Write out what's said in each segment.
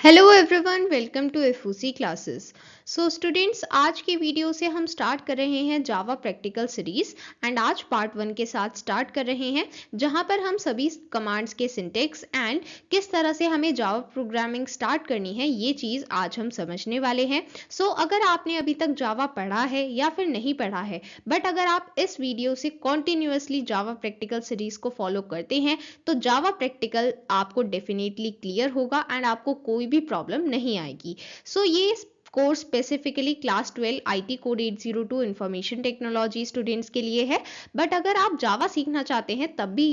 Hello everyone, welcome to एफूसी classes. So students, आज की वीडियो से हम स्टार्ट कर रहे हैं जावा प्रैक्टिकल सीरीज एंड आज पार्ट 1 के साथ स्टार्ट कर रहे हैं, जहां पर हम सभी कमांड्स के सिंटेक्स एंड किस तरह से हमें जावा प्रोग्रामिंग स्टार्ट करनी है ये चीज़ आज हम समझने वाले हैं। सो अगर आपने अभी तक जावा पढ़ा है या फिर नहीं पढ़ा है, बट अगर आप इस वीडियो से कॉन्टिन्यूसली जावा प्रैक्टिकल सीरीज को फॉलो करते हैं तो जावा प्रैक्टिकल आपको डेफिनेटली क्लियर होगा एंड आपको कोई भी प्रॉब्लम नहीं आएगी। सो ये course specifically class 12 IT code 802 information technology students के लिए है, बट अगर आप जावा सीखना चाहते हैं तब भी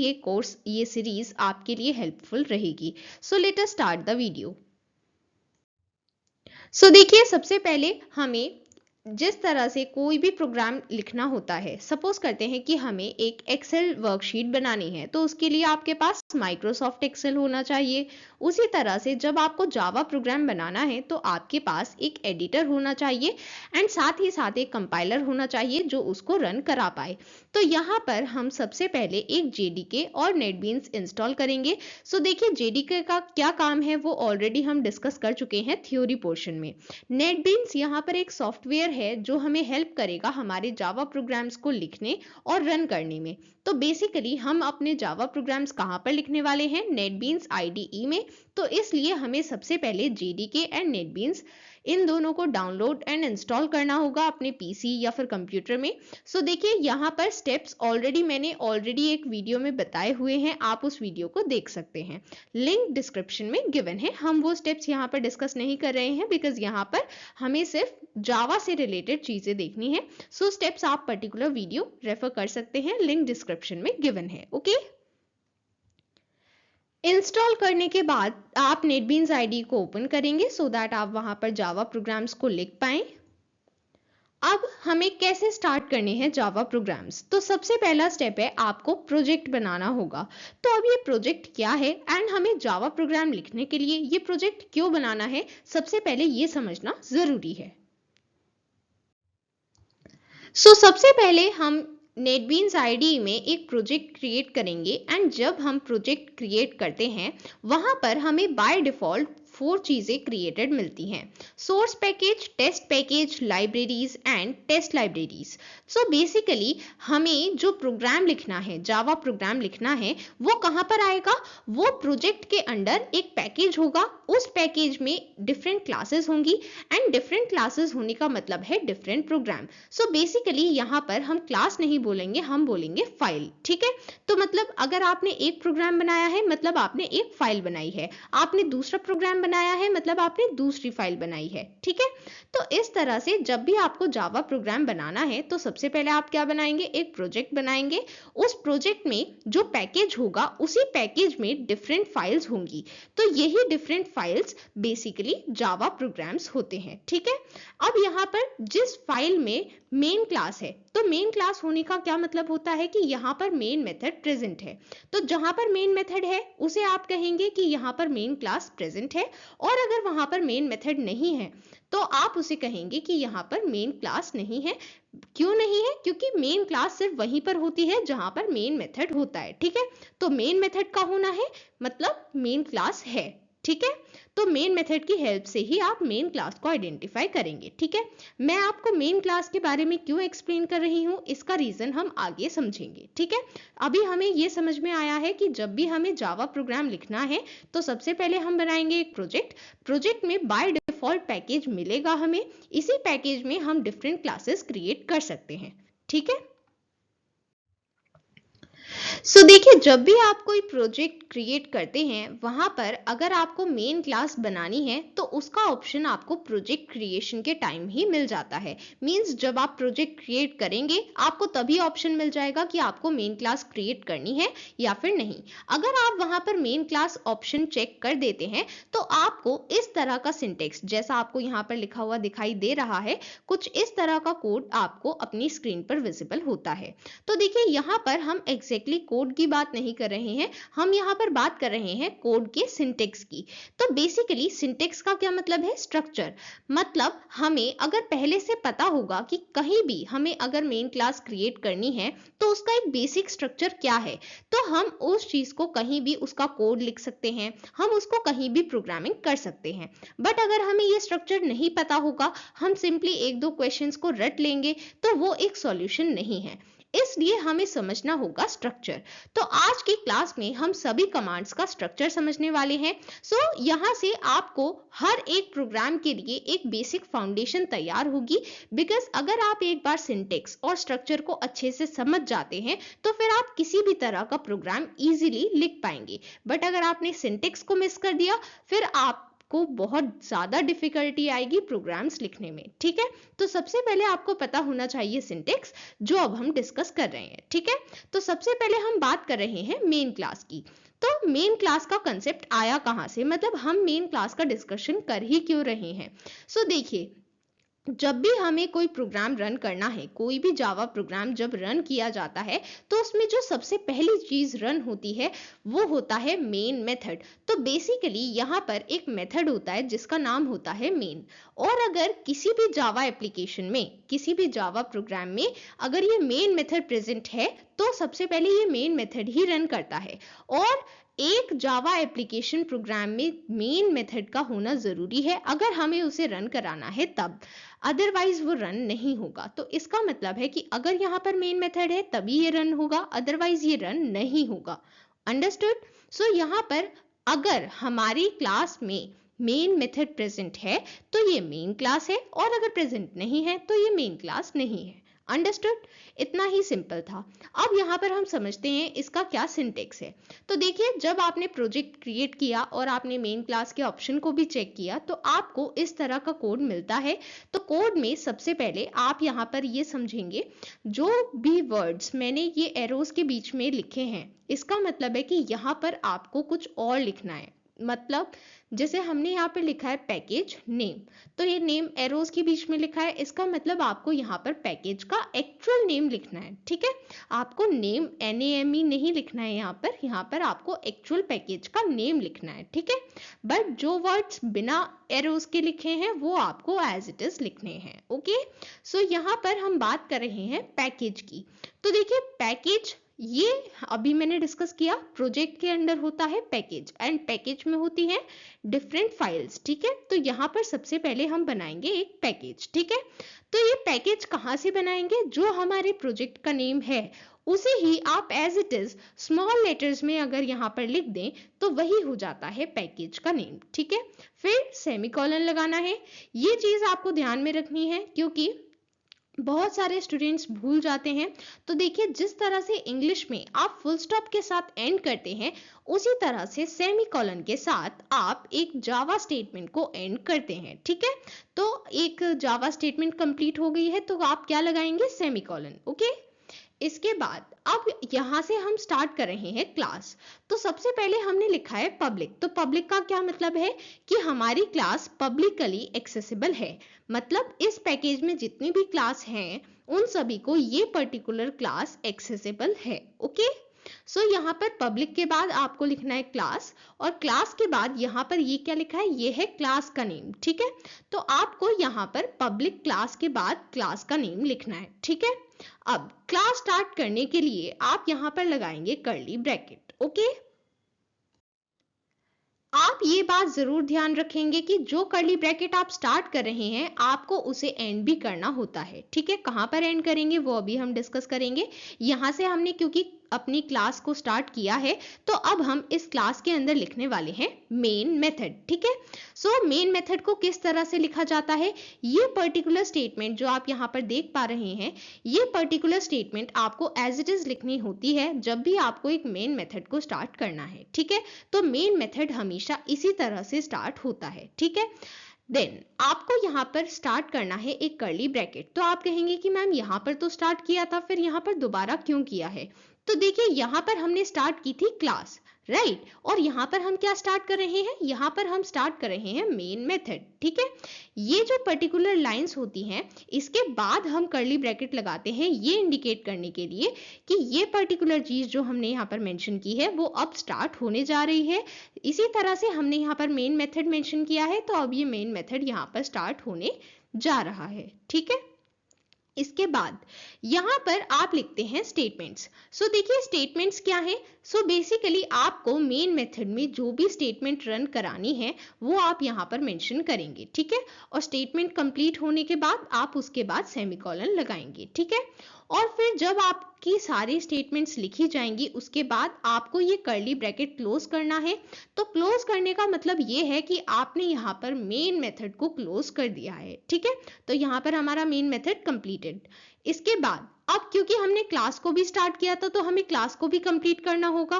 ये सीरीज आपके लिए हेल्पफुल रहेगी। So let us start the video. So देखिए, सबसे पहले हमें जिस तरह से कोई भी प्रोग्राम लिखना होता है, सपोज करते हैं कि हमें एक एक्सेल वर्कशीट बनानी है, तो उसके लिए आपके पास माइक्रोसॉफ्ट एक्सेल होना चाहिए। उसी तरह से जब आपको जावा प्रोग्राम बनाना है तो आपके पास एक एडिटर होना चाहिए एंड साथ ही साथ एक कंपाइलर होना चाहिए जो उसको रन करा पाए। तो यहाँ पर हम सबसे पहले एक जेडीके और नेटबीन्स इंस्टॉल करेंगे। सो देखिए, जेडीके का क्या काम है वो ऑलरेडी हम डिस्कस कर चुके हैं थ्योरी पोर्शन में। नेटबीन्स यहाँ पर एक सॉफ्टवेयर है जो हमें हेल्प करेगा हमारे जावा प्रोग्राम्स को लिखने और रन करने में। तो बेसिकली हम अपने जावा प्रोग्राम्स कहाँ पर लिखने वाले हैं? नेटबीन्स आईडीई में। तो इसलिए हमें सबसे पहले जेडीके एंड नेटबीन्स इन दोनों को डाउनलोड एंड इंस्टॉल करना होगा अपने पीसी या फिर कंप्यूटर में। सो देखिए, यहाँ पर स्टेप्स मैंने ऑलरेडी एक वीडियो में बताए हुए हैं, आप उस वीडियो को देख सकते हैं। लिंक डिस्क्रिप्शन में गिवन है। हम वो स्टेप्स यहाँ पर डिस्कस नहीं कर रहे हैं बिकॉज यहाँ पर हमें सिर्फ जावा से रिलेटेड चीजें देखनी है। सो स्टेप्स आप पर्टिकुलर वीडियो रेफर कर सकते हैं, लिंक डिस्क्रिप्शन में गिवन है। ओके, इंस्टॉल करने के बाद आप नेटबीन्स आईडी को ओपन करेंगे सो दैट आप वहां पर जावा प्रोग्राम्स को लिख पाएं। अब हमें कैसे स्टार्ट करने हैं जावा प्रोग्राम्स? तो सबसे पहला स्टेप है आपको प्रोजेक्ट बनाना होगा। तो अब ये प्रोजेक्ट क्या है एंड हमें जावा प्रोग्राम लिखने के लिए ये प्रोजेक्ट क्यों बनाना है, सबसे पहले ये समझना जरूरी है। सो सबसे पहले हम नेटबीन्स आईडी में एक प्रोजेक्ट क्रिएट करेंगे एंड जब हम प्रोजेक्ट क्रिएट करते हैं वहां पर हमें बाय डिफॉल्ट 4 चीजें क्रिएटेड मिलती हैं: source package, test package, libraries and test libraries. So basically हमें जो प्रोग्राम लिखना है, जावा प्रोग्राम लिखना है, वो कहाँ पर आएगा? वो प्रोजेक्ट के अंडर एक पैकेज होगा, उस पैकेज में डिफरेंट क्लासेस होंगी एंड डिफरेंट क्लासेस होने का मतलब है डिफरेंट प्रोग्राम। सो बेसिकली यहाँ पर हम क्लास नहीं बोलेंगे, हम बोलेंगे फाइल। ठीक है, तो मतलब अगर आपने एक प्रोग्राम बनाया है मतलब आपने एक फाइल बनाई है, आपने दूसरा प्रोग्राम बनाया है मतलब आपने दूसरी फाइल बनाई है। ठीक है, तो इस तरह से जब भी आपको जावा प्रोग्राम बनाना है तो सबसे पहले आप क्या बनाएंगे? एक प्रोजेक्ट बनाएंगे। उस प्रोजेक्ट में जो पैकेज होगा उसी पैकेज में डिफरेंट फाइल्स होंगी। तो यही different files basically Java programmes होते हैं। ठीक है, अब यहाँ पर जिस फाइल में मेन क्लास है, तो मेन क्लास होने का क्या मतलब होता है कि यहाँ पर मेन मेथड प्रेजेंट है। तो जहां पर मेन मेथड है उसे आप कहेंगे कि यहाँ पर मेन क्लास प्रेजेंट है, और अगर वहां पर मेन मेथड नहीं है तो आप उसे कहेंगे कि यहाँ पर मेन क्लास नहीं है। क्यों नहीं है? क्योंकि मेन क्लास सिर्फ वहीं पर होती है जहां पर मेन मेथड होता है। ठीक है, तो मेन मेथड का होना है मतलब मेन क्लास है। ठीक है, तो मेन मेथड की हेल्प से ही आप मेन क्लास को आइडेंटिफाई करेंगे। ठीक है, मैं आपको मेन क्लास के बारे में क्यों एक्सप्लेन कर रही हूँ इसका रीजन हम आगे समझेंगे। ठीक है, अभी हमें ये समझ में आया है कि जब भी हमें जावा प्रोग्राम लिखना है तो सबसे पहले हम बनाएंगे एक प्रोजेक्ट। प्रोजेक्ट में बाय डिफॉल्ट पैकेज मिलेगा हमें, इसी पैकेज में हम डिफरेंट क्लासेस क्रिएट कर सकते हैं। ठीक है, सो देखिए, जब भी आप कोई प्रोजेक्ट क्रिएट करते हैं वहां पर अगर आपको मेन क्लास बनानी है तो उसका ऑप्शन आपको प्रोजेक्ट क्रिएशन के टाइम ही मिल जाता है। मींस जब आप प्रोजेक्ट क्रिएट करेंगे आपको तभी ऑप्शन मिल जाएगा कि आपको मेन क्लास क्रिएट करनी है या फिर नहीं। अगर आप वहां पर मेन क्लास ऑप्शन चेक कर देते हैं तो आपको इस तरह का सिंटेक्स, जैसा आपको यहाँ पर लिखा हुआ दिखाई दे रहा है, कुछ इस तरह का कोड आपको अपनी स्क्रीन पर विजिबल होता है। तो देखिए, यहाँ पर हम एग्जैक्टली कोड की बात नहीं कर रहे हैं, हम यहाँ पर बात कर रहे हैं कोड के सिंटेक्स की। तो बेसिकली सिंटेक्स का क्या मतलब है? स्ट्रक्चर। मतलब हमें अगर पहले से पता होगा कि कहीं भी हमें अगर मेन क्लास क्रिएट करनी है तो उसका एक बेसिक स्ट्रक्चर क्या है, तो हम उस चीज को कहीं भी उसका कोड लिख सकते हैं, हम उसको कहीं भी प्रोग्रामिंग कर सकते हैं। बट अगर हमें ये स्ट्रक्चर नहीं पता होगा, हम सिंपली एक दो क्वेश्चंस को रट लेंगे तो वो एक सॉल्यूशन नहीं है। इसलिए हमें समझना होगा स्ट्रक्चर। तो आज की क्लास में हम सभी कमांड्स का स्ट्रक्चर समझने वाले हैं। सो यहाँ से आपको हर एक प्रोग्राम के लिए एक बेसिक फाउंडेशन तैयार होगी, बिकॉज अगर आप एक बार सिंटेक्स और स्ट्रक्चर को अच्छे से समझ जाते हैं तो फिर आप किसी भी तरह का प्रोग्राम इजीली लिख पाएंगे। बट अगर आपने सिंटेक्स को मिस कर दिया, फिर आप को बहुत ज्यादा डिफिकल्टी आएगी प्रोग्राम्स लिखने में। ठीक है, तो सबसे पहले आपको पता होना चाहिए सिंटेक्स, जो अब हम डिस्कस कर रहे हैं। ठीक है, तो सबसे पहले हम बात कर रहे हैं मेन क्लास की। तो मेन क्लास का कंसेप्ट आया कहां से, मतलब हम मेन क्लास का डिस्कशन कर ही क्यों रहे हैं। सो देखिए, जब भी हमें कोई प्रोग्राम रन करना है, कोई भी जावा प्रोग्राम जब रन किया जाता है, तो उसमें जो सबसे पहली चीज रन होती है वो होता है मेन मेथड। तो बेसिकली यहाँ पर एक मेथड होता है जिसका नाम होता है मेन। और अगर किसी भी जावा एप्लीकेशन में, किसी भी जावा प्रोग्राम में अगर ये मेन मेथड प्रेजेंट है तो सबसे पहले ये मेन मेथड ही रन करता है। और एक जावा एप्लीकेशन प्रोग्राम में मेन मेथड का होना जरूरी है अगर हमें उसे रन कराना है तब, अदरवाइज वो रन नहीं होगा। तो इसका मतलब है कि अगर यहाँ पर मेन मेथड है तभी ये रन होगा, अदरवाइज ये रन नहीं होगा। अंडरस्टूड? सो यहाँ पर अगर हमारी क्लास में मेन मेथड प्रेजेंट है तो ये मेन क्लास है, और अगर प्रेजेंट नहीं है तो ये मेन क्लास नहीं है। अंडरस्टूड? इतना ही सिंपल था। अब यहाँ पर हम समझते हैं इसका क्या सिंटेक्स है। तो देखिए, जब आपने प्रोजेक्ट क्रिएट किया और आपने मेन क्लास के ऑप्शन को भी चेक किया तो आपको इस तरह का कोड मिलता है। तो कोड में सबसे पहले आप यहाँ पर ये समझेंगे, जो भी वर्ड्स मैंने ये एरोज के बीच में लिखे हैं, इसका मतलब है कि यहाँ पर आपको कुछ और लिखना है। मतलब जैसे हमने यहाँ पे लिखा है पैकेज नेम, तो ये नेम एरोज के बीच में लिखा है, इसका मतलब आपको यहाँ पर पैकेज का एक्चुअल नेम लिखना है। ठीक है, आपको नेम NAME नहीं लिखना है, यहाँ पर आपको एक्चुअल पैकेज का नेम लिखना है। ठीक है, बट जो वर्ड्स बिना एरोज के लिखे हैं वो आपको एज इट इज लिखने हैं। ओके, सो यहाँ पर हम बात कर रहे हैं पैकेज की। तो देखिए, पैकेज ये अभी मैंने डिस्कस किया, प्रोजेक्ट के अंडर होता है पैकेज, एंड पैकेज में होती है डिफरेंट फाइल्स। ठीक है, तो यहाँ पर सबसे पहले हम बनाएंगे एक पैकेज। ठीक है, तो ये पैकेज कहाँ से बनाएंगे? जो हमारे प्रोजेक्ट का नेम है उसे ही आप as it is small letters में अगर यहाँ पर लिख दें तो वही हो जाता है पैकेज का नेम। ठीक है, फिर सेमीकोलन लगाना है। ये चीज आपको ध्यान में रखनी है क्योंकि बहुत सारे स्टूडेंट्स भूल जाते हैं। तो देखिए, जिस तरह से इंग्लिश में आप फुल स्टॉप के साथ एंड करते हैं, उसी तरह से सेमीकोलन के साथ आप एक जावा स्टेटमेंट को एंड करते हैं। ठीक है, तो एक जावा स्टेटमेंट कंप्लीट हो गई है तो आप क्या लगाएंगे? सेमीकोलन। ओके, इसके बाद अब यहां से हम स्टार्ट कर रहे हैं क्लास। तो सबसे पहले हमने लिखा है पब्लिक। तो पब्लिक का क्या मतलब है कि हमारी क्लास पब्लिकली एक्सेसिबल है, मतलब इस पैकेज में जितनी भी क्लास हैं उन सभी को ये पर्टिकुलर क्लास एक्सेसिबल है। ओके, सो यहाँ पर पब्लिक के बाद आपको लिखना है क्लास, और क्लास के बाद यहाँ पर ये क्या लिखा है? ये है क्लास का नेम। ठीक है, तो आपको यहाँ पर पब्लिक क्लास के बाद क्लास का नेम लिखना है। ठीक है, अब क्लास स्टार्ट करने के लिए आप यहाँ पर लगाएंगे कर्ली ब्रैकेट। ओके, आप ये बात जरूर ध्यान रखेंगे कि जो कर्ली ब्रैकेट आप स्टार्ट कर रहे हैं आपको उसे एंड भी करना होता है। ठीक है, कहां पर एंड करेंगे वो अभी हम डिस्कस करेंगे। यहां से हमने क्योंकि अपनी क्लास को स्टार्ट किया है तो अब हम इस क्लास के अंदर लिखने वाले हैं मेन मेथड। ठीक है, सो मेन मेथड को किस तरह से लिखा जाता है? ये पर्टिकुलर स्टेटमेंट जो आप यहाँ पर देख पा रहे हैं, ये पर्टिकुलर स्टेटमेंट आपको एज इट इज लिखनी होती है जब भी आपको एक मेन मेथड को स्टार्ट करना है। ठीक है, तो मेन मेथड हमेशा इसी तरह से स्टार्ट होता है। ठीक है, देन आपको यहाँ पर स्टार्ट करना है एक कर्ली ब्रैकेट। तो आप कहेंगे कि मैम यहाँ पर तो स्टार्ट किया था, फिर यहाँ पर दोबारा क्यों किया है? तो देखिए, यहाँ पर हमने स्टार्ट की थी क्लास, राइट। और यहाँ पर हम क्या स्टार्ट कर रहे हैं, यहाँ पर हम स्टार्ट कर रहे हैं मेन मेथड, ठीक है। ये जो पर्टिकुलर लाइंस होती हैं, इसके बाद हम कर्ली ब्रैकेट लगाते हैं ये इंडिकेट करने के लिए कि ये पर्टिकुलर चीज जो हमने यहाँ पर मेंशन की है वो अब स्टार्ट होने जा रही है। इसी तरह से हमने यहाँ पर मेन मेथड मेंशन किया है, तो अब ये मेन मेथड यहाँ पर स्टार्ट होने जा रहा है, ठीक है। इसके बाद यहाँ पर आप लिखते हैं स्टेटमेंट्स। सो देखिए स्टेटमेंट्स क्या है। सो बेसिकली आपको मेन मेथड में जो भी स्टेटमेंट रन करानी है वो आप यहाँ पर मेंशन करेंगे, ठीक है। और स्टेटमेंट कंप्लीट होने के बाद आप उसके बाद सेमीकोलन लगाएंगे, ठीक है। और फिर जब आपकी सारी स्टेटमेंट्स लिखी जाएंगी उसके बाद आपको ये कर्ली ब्रैकेट क्लोज करना है। तो क्लोज करने का मतलब ये है कि आपने यहाँ पर मेन मेथड को क्लोज कर दिया है, ठीक है। तो यहाँ पर हमारा मेन मेथड कंप्लीटेड। इसके बाद अब क्योंकि हमने क्लास को भी स्टार्ट किया था तो हमें क्लास को भी कंप्लीट करना होगा।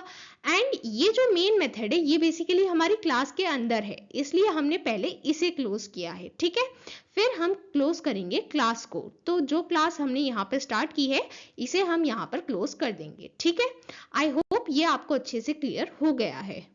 एंड ये जो मेन मेथड है ये बेसिकली हमारी क्लास के अंदर है, इसलिए हमने पहले इसे क्लोज किया है, ठीक है। फिर हम क्लोज करेंगे क्लास को, तो जो क्लास हमने यहाँ पर स्टार्ट की है इसे हम यहाँ पर क्लोज कर देंगे, ठीक है। आई होप ये आपको अच्छे से क्लियर हो गया है।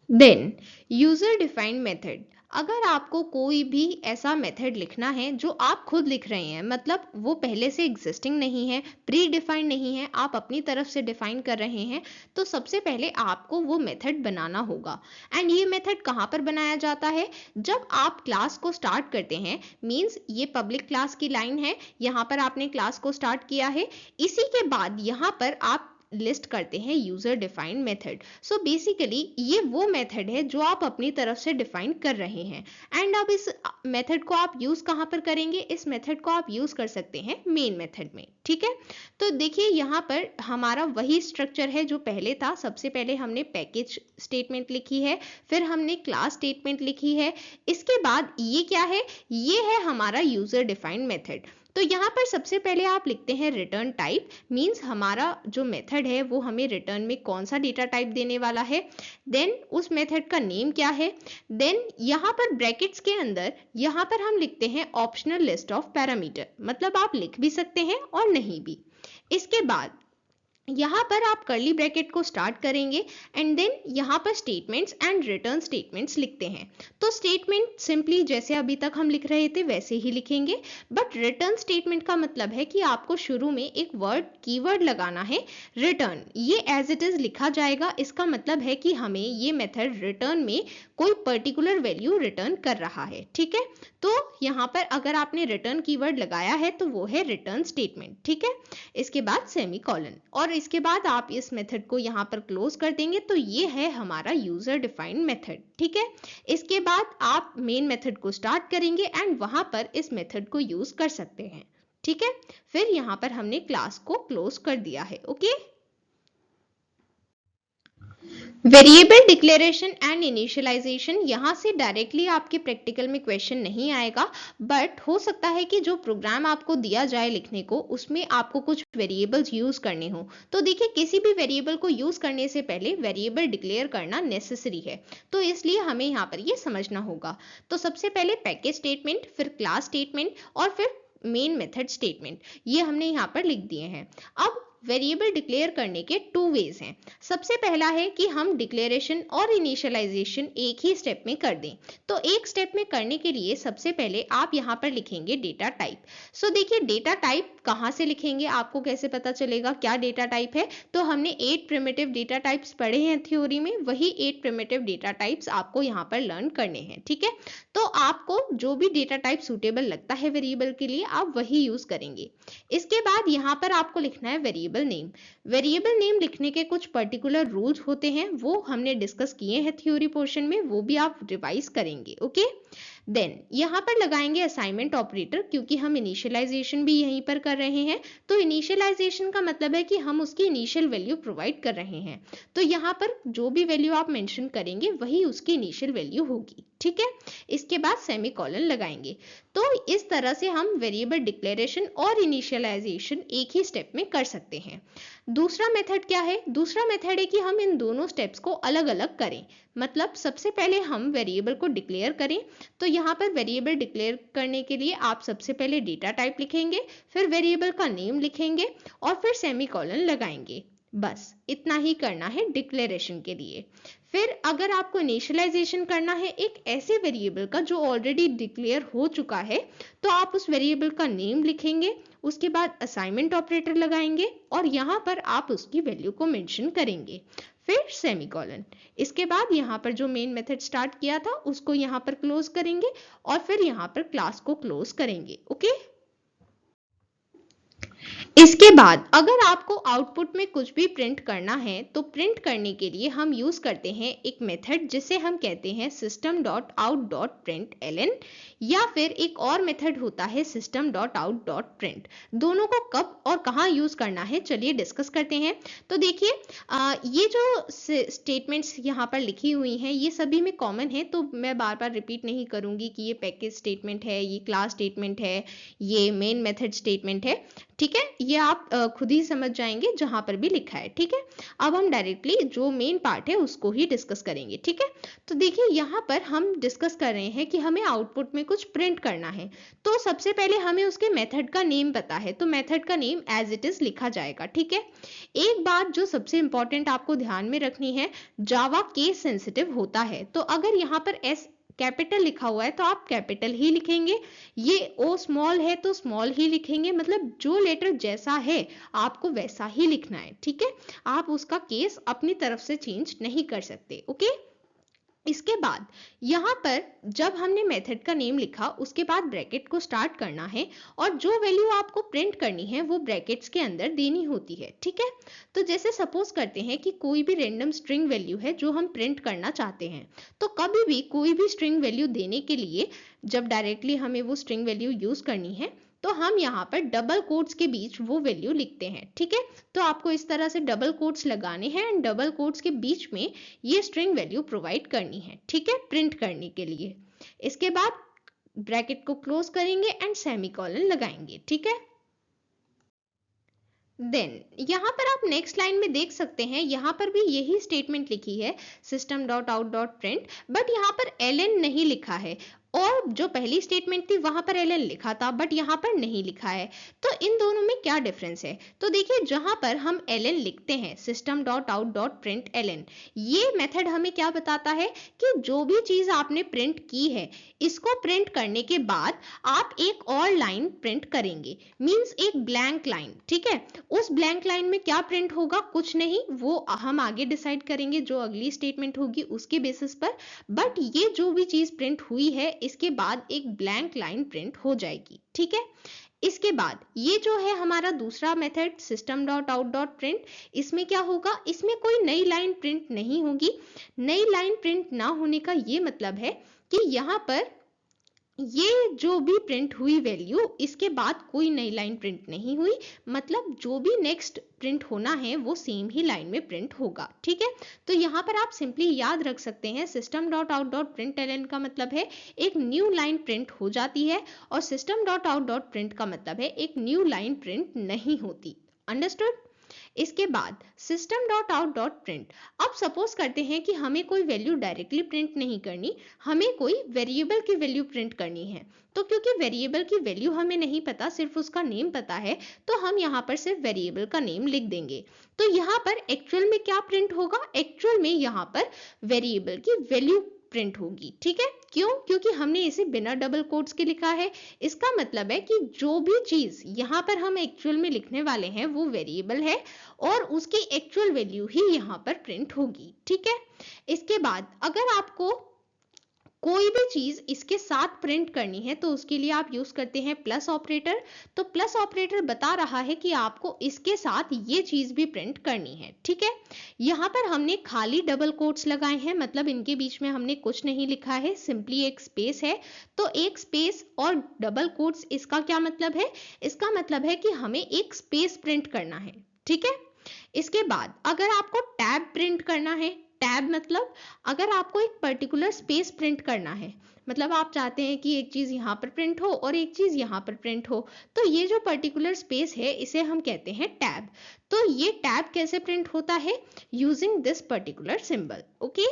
Then user defined method. अगर आपको कोई भी ऐसा मेथड लिखना है जो आप खुद लिख रहे हैं, मतलब वो पहले से एग्जिस्टिंग नहीं है, प्री डिफाइंड नहीं है, आप अपनी तरफ से डिफाइन कर रहे हैं, तो सबसे पहले आपको वो मेथड बनाना होगा। एंड ये मेथड कहाँ पर बनाया जाता है, जब आप क्लास को स्टार्ट करते हैं। मींस ये पब्लिक क्लास की लाइन है, यहाँ पर आपने क्लास को स्टार्ट किया है, इसी के बाद यहाँ पर आप लिस्ट करते हैं यूजर डिफाइंड मेथड। सो बेसिकली ये वो मेथड है जो आप अपनी तरफ से डिफाइन कर रहे हैं। एंड अब इस मेथड को आप यूज कहां पर करेंगे, इस मेथड को आप यूज कर सकते हैं मेन मेथड में, ठीक है। तो देखिए यहाँ पर हमारा वही स्ट्रक्चर है जो पहले था। सबसे पहले हमने पैकेज स्टेटमेंट लिखी है, फिर हमने क्लास स्टेटमेंट लिखी है, इसके बाद ये क्या है, ये है हमारा यूजर डिफाइंड मेथड। तो यहाँ पर सबसे पहले आप लिखते हैं रिटर्न टाइप। मींस हमारा जो मेथड है वो हमें रिटर्न में कौन सा डेटा टाइप देने वाला है, देन उस मेथड का नेम क्या है, देन यहाँ पर ब्रैकेट्स के अंदर यहाँ पर हम लिखते हैं ऑप्शनल लिस्ट ऑफ पैरामीटर, मतलब आप लिख भी सकते हैं और नहीं भी। इसके बाद यहाँ पर आप कर्ली ब्रैकेट को स्टार्ट करेंगे एंड देन यहाँ पर स्टेटमेंट्स एंड रिटर्न स्टेटमेंट्स लिखते हैं। तो स्टेटमेंट सिंपली जैसे अभी तक हम लिख रहे थे वैसे ही लिखेंगे, बट रिटर्न स्टेटमेंट का मतलब है कि आपको शुरू में एक वर्ड कीवर्ड लगाना है रिटर्न। ये एज इट इज लिखा जाएगा, इसका मतलब है कि हमें ये मेथड रिटर्न में कोई पर्टिकुलर वैल्यू रिटर्न कर रहा है, ठीक है। तो यहाँ पर अगर आपने रिटर्न कीवर्ड लगाया है तो वो है रिटर्न स्टेटमेंट, ठीक है। इसके बाद सेमीकोलन, और इसके बाद आप इस मेथड को यहाँ पर क्लोज कर देंगे। तो ये है हमारा यूजर डिफाइंड मेथड, ठीक है। इसके बाद आप मेन मेथड को स्टार्ट करेंगे एंड वहां पर इस मेथड को यूज कर सकते हैं, ठीक है। फिर यहाँ पर हमने क्लास को क्लोज कर दिया है, okay. Variable declaration and initialisation, यहाँ से डायरेक्टली आपके प्रैक्टिकल में क्वेश्चन नहीं आएगा, बट हो सकता है कि जो प्रोग्राम आपको दिया जाए लिखने को उसमें आपको कुछ वेरिएबल्स यूज करने हो। तो देखिए किसी भी वेरिएबल को यूज करने से पहले वेरिएबल डिक्लेयर करना नेसेसरी है, तो इसलिए हमें यहाँ पर ये समझना होगा। तो सबसे पहले पैकेज स्टेटमेंट, फिर क्लास स्टेटमेंट और फिर मेन मेथड स्टेटमेंट, ये हमने यहाँ पर लिख दिए हैं। अब वेरिएबल डिक्लेयर करने के टू वेज हैं। सबसे पहला है कि हम डिक्लेरेशन और इनिशियलाइजेशन एक ही स्टेप में कर दें। तो एक स्टेप में करने के लिए सबसे पहले आप यहाँ पर लिखेंगे डेटा टाइप। सो देखिए डेटा टाइप कहाँ से लिखेंगे, आपको कैसे पता चलेगा क्या डेटा टाइप है। तो हमने 8 प्रिमिटिव डेटा टाइप्स पढ़े हैं थ्योरी में, वही 8 प्रिमिटिव डेटा टाइप्स आपको यहाँ पर लर्न करने हैं, ठीक है। तो आपको जो भी डेटा टाइप सूटेबल लगता है वेरिएबल के लिए आप वही यूज करेंगे। इसके बाद यहाँ पर आपको लिखना है वेरिएबल नेम। वेरिएबल नेम लिखने के कुछ पर्टिकुलर रूल्स होते हैं, वो हमने डिस्कस किए हैं थ्योरी पोर्शन में, वो भी आप रिवाइज करेंगे, ओके। देन यहाँ पर लगाएंगे असाइनमेंट ऑपरेटर, क्योंकि हम इनिशियलाइजेशन भी यहीं पर कर रहे हैं। तो इनिशियलाइजेशन का मतलब है कि हम उसकी इनिशियल वैल्यू प्रोवाइड कर रहे हैं। तो यहाँ पर जो भी वैल्यू आप मेंशन करेंगे वही उसकी इनिशियल वैल्यू होगी, ठीक है। इसके बाद सेमीकोलन लगाएंगे। तो इस तरह से हम वेरिएबल डिक्लेरेशन और इनिशियलाइजेशन एक ही स्टेप में कर सकते हैं। दूसरा मेथड क्या है, दूसरा मेथड है कि हम इन दोनों स्टेप्स को अलग अलग करें। मतलब सबसे पहले हम वेरिएबल को डिक्लेयर करें। तो यहाँ पर वेरिएबल डिक्लेयर करने के लिए आप सबसे पहले डेटा टाइप लिखेंगे, फिर वेरिएबल का नेम लिखेंगे और फिर सेमीकोलन लगाएंगे। बस इतना ही करना है डिक्लेरेशन के लिए। फिर अगर आपको इनिशियलाइजेशन करना है एक ऐसे वेरिएबल का जो ऑलरेडी डिक्लेयर हो चुका है, तो आप उस वेरिएबल का नेम लिखेंगे, उसके बाद असाइनमेंट ऑपरेटर लगाएंगे और यहाँ पर आप उसकी वैल्यू को मेंशन करेंगे, फिर सेमीकोलन। इसके बाद यहाँ पर जो मेन मेथड स्टार्ट किया था उसको यहाँ पर क्लोज करेंगे और फिर यहाँ पर क्लास को क्लोज करेंगे। ओके, इसके बाद अगर आपको आउटपुट में कुछ भी प्रिंट करना है तो प्रिंट करने के लिए हम यूज करते हैं एक मेथड जिसे हम कहते हैं system.out.println, या फिर एक और मेथड होता है system.out.print। दोनों को कब और कहाँ यूज करना है चलिए डिस्कस करते हैं। तो देखिए ये जो स्टेटमेंट्स यहाँ पर लिखी हुई हैं ये सभी में कॉमन है, तो मैं बार बार रिपीट नहीं करूंगी कि ये पैकेज स्टेटमेंट है, ये क्लास स्टेटमेंट है, ये मेन मेथड स्टेटमेंट है। ठीक है, ये आप खुद ही समझ जाएंगे जहां पर भी लिखा है। ठीक है, अब हम डायरेक्टली जो मेन पार्ट है उसको ही डिस्कस करेंगे। ठीक है, तो देखिए यहाँ पर हम डिस्कस कर रहे हैं कि हमें आउटपुट में कुछ प्रिंट करना है, तो सबसे पहले हमें उसके मेथड का नेम पता है, तो मेथड का नेम एज इट इज लिखा जाएगा। ठीक है, एक बात जो सबसे इंपॉर्टेंट आपको ध्यान में रखनी है, जावा केस सेंसिटिव होता है, तो अगर यहाँ पर एस कैपिटल लिखा हुआ है तो आप कैपिटल ही लिखेंगे, ये ओ स्मॉल है तो स्मॉल ही लिखेंगे, मतलब जो लेटर जैसा है आपको वैसा ही लिखना है। ठीक है, आप उसका केस अपनी तरफ से चेंज नहीं कर सकते। ओके, इसके बाद यहाँ पर जब हमने मेथड का नेम लिखा उसके बाद ब्रैकेट को स्टार्ट करना है और जो वैल्यू आपको प्रिंट करनी है वो ब्रैकेट्स के अंदर देनी होती है। ठीक है, तो जैसे सपोज करते हैं कि कोई भी रैंडम स्ट्रिंग वैल्यू है जो हम प्रिंट करना चाहते हैं, तो कभी भी कोई भी स्ट्रिंग वैल्यू देने के लिए जब डायरेक्टली हमें वो स्ट्रिंग वैल्यू यूज करनी है तो हम यहाँ पर डबल कोट्स के बीच वो वैल्यू लिखते हैं। ठीक है, तो आपको इस तरह से डबल कोट्स लगाने हैं एंड डबल कोट्स के बीच में ये स्ट्रिंग वैल्यू प्रोवाइड करनी है। ठीक है, प्रिंट करने के लिए। इसके बाद ब्रैकेट को क्लोज करेंगे एंड सेमीकोलन लगाएंगे। ठीक है, देन यहाँ पर आप नेक्स्ट लाइन में देख सकते हैं, यहाँ पर भी यही स्टेटमेंट लिखी है system.out.print, बट यहाँ पर ln नहीं लिखा है, और जो पहली स्टेटमेंट थी वहां पर ln लिखा था बट यहाँ पर नहीं लिखा है। तो इन दोनों में क्या डिफरेंस है, तो देखिए जहां पर हम ln लिखते हैं system.out.println, ये मेथड हमें क्या बताता है कि जो भी चीज आपने प्रिंट की है इसको प्रिंट करने के बाद आप एक और लाइन प्रिंट करेंगे, मींस एक ब्लैंक लाइन। ठीक है, उस ब्लैंक लाइन में क्या प्रिंट होगा, कुछ नहीं, वो हम आगे डिसाइड करेंगे जो अगली स्टेटमेंट होगी उसके बेसिस पर, बट ये जो भी चीज प्रिंट हुई है इसके बाद एक ब्लैंक लाइन प्रिंट हो जाएगी। ठीक है, इसके बाद ये जो है हमारा दूसरा मेथड system.out.print, इसमें क्या होगा, इसमें कोई नई लाइन प्रिंट नहीं होगी। नई लाइन प्रिंट ना होने का ये मतलब है कि यहाँ पर ये जो भी प्रिंट हुई वैल्यू इसके बाद कोई नई लाइन प्रिंट नहीं हुई, मतलब जो भी नेक्स्ट प्रिंट होना है वो सेम ही लाइन में प्रिंट होगा। ठीक है, तो यहाँ पर आप सिंपली याद रख सकते हैं system.out.println का मतलब है एक न्यू लाइन प्रिंट हो जाती है और system.out.print का मतलब है एक न्यू लाइन प्रिंट नहीं होती। अंडरस्टूड? इसके बाद system.out.print, अब सपोज करते हैं कि हमें कोई वैल्यू डायरेक्टली प्रिंट नहीं करनी, हमें कोई वेरिएबल की वैल्यू प्रिंट करनी है, तो क्योंकि वेरिएबल की वैल्यू हमें नहीं पता, सिर्फ उसका नेम पता है, तो हम यहाँ पर सिर्फ वेरिएबल का नेम लिख देंगे। तो यहाँ पर एक्चुअल में क्या प्रिंट होगा, एक्चुअल में यहाँ पर वेरिएबल की वैल्यू प्रिंट होगी। ठीक है, क्यों, क्योंकि हमने इसे बिना डबल कोट्स के लिखा है। इसका मतलब है कि जो भी चीज यहाँ पर हम एक्चुअल में लिखने वाले हैं वो वेरिएबल है और उसकी एक्चुअल वैल्यू ही यहाँ पर प्रिंट होगी। ठीक है, इसके बाद अगर आपको कोई भी चीज इसके साथ प्रिंट करनी है तो उसके लिए आप यूज करते हैं प्लस ऑपरेटर। तो प्लस ऑपरेटर बता रहा है कि आपको इसके साथ ये चीज भी प्रिंट करनी है। ठीक है, यहाँ पर हमने खाली डबल कोट्स लगाए हैं, मतलब इनके बीच में हमने कुछ नहीं लिखा है, सिंपली एक स्पेस है। तो एक स्पेस और डबल कोट्स, इसका क्या मतलब है, इसका मतलब है कि हमें एक स्पेस प्रिंट करना है। ठीक है, इसके बाद अगर आपको टैब प्रिंट करना है, टैब मतलब अगर आपको एक पर्टिकुलर स्पेस प्रिंट करना है, मतलब आप चाहते हैं कि एक चीज यहाँ पर प्रिंट हो और एक चीज यहाँ पर प्रिंट हो, तो ये जो पर्टिकुलर स्पेस है इसे हम कहते हैं टैब। तो ये टैब कैसे प्रिंट होता है, using this particular symbol. Okay,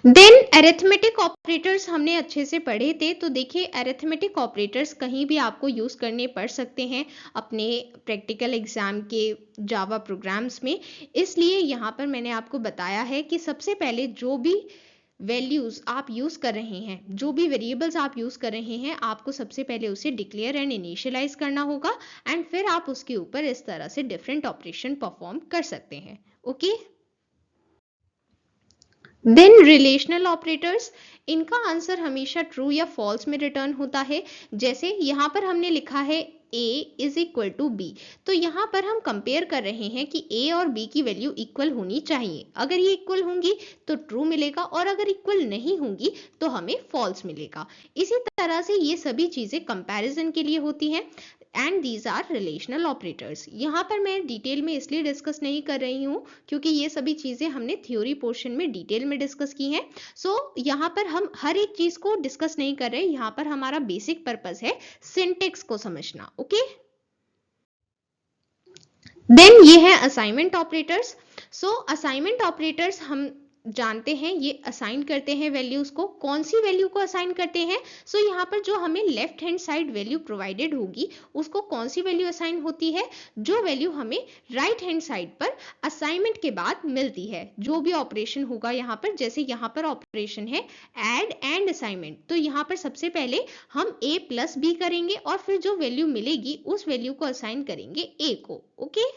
then arithmetic operators हमने अच्छे से पढ़े थे, तो देखिए अरिथमेटिक ऑपरेटर्स कहीं भी आपको यूज़ करने पड़ सकते हैं अपने प्रैक्टिकल एग्जाम के जावा प्रोग्राम्स में। इसलिए यहाँ पर मैंने आपको बताया है कि सबसे पहले जो भी वैल्यूज आप यूज कर रहे हैं, जो भी वेरिएबल्स आप यूज कर रहे हैं, आपको सबसे पहले उसे डिक्लेयर एंड इनिशियलाइज करना होगा एंड फिर आप उसके ऊपर इस तरह से डिफरेंट ऑपरेशन परफॉर्म कर सकते हैं। ओके, देन रिलेशनल ऑपरेटर्स, इनका आंसर हमेशा ट्रू या फॉल्स में रिटर्न होता है। जैसे यहाँ पर हमने लिखा है a is equal to b, तो यहाँ पर हम कंपेयर कर रहे हैं कि a और b की वैल्यू इक्वल होनी चाहिए। अगर ये इक्वल होंगी तो ट्रू मिलेगा और अगर इक्वल नहीं होंगी तो हमें फॉल्स मिलेगा। इसी तरह से ये सभी चीजें कंपैरिजन के लिए होती हैं and these are relational operators. यहाँ पर मैं डिटेल में इसलिए डिस्कस नहीं कर रही हूँ क्योंकि ये सभी चीजें हमने थ्योरी पोर्शन में डिटेल में डिस्कस की हैं। सो यहाँ पर हम हर एक चीज को डिस्कस नहीं कर रहे, यहाँ पर हमारा बेसिक पर्पस है सिंटेक्स को समझना। ओके, देन ये है असाइनमेंट ऑपरेटर्स। सो असाइनमेंट ऑपरेटर्स हम जानते हैं ये असाइन करते हैं वैल्यूज को। कौन सी वैल्यू को असाइन करते हैं? सो यहाँ पर जो हमें left hand side value provided होगी उसको कौन सी वैल्यू असाइन होती है? जो वैल्यू हमें राइट हैंड साइड पर असाइनमेंट के बाद मिलती है। जो भी ऑपरेशन होगा यहाँ पर, जैसे यहाँ पर ऑपरेशन है एड एंड असाइनमेंट, तो यहाँ पर सबसे पहले हम a प्लस बी करेंगे और फिर जो वैल्यू मिलेगी उस वैल्यू को असाइन करेंगे a को। ओके,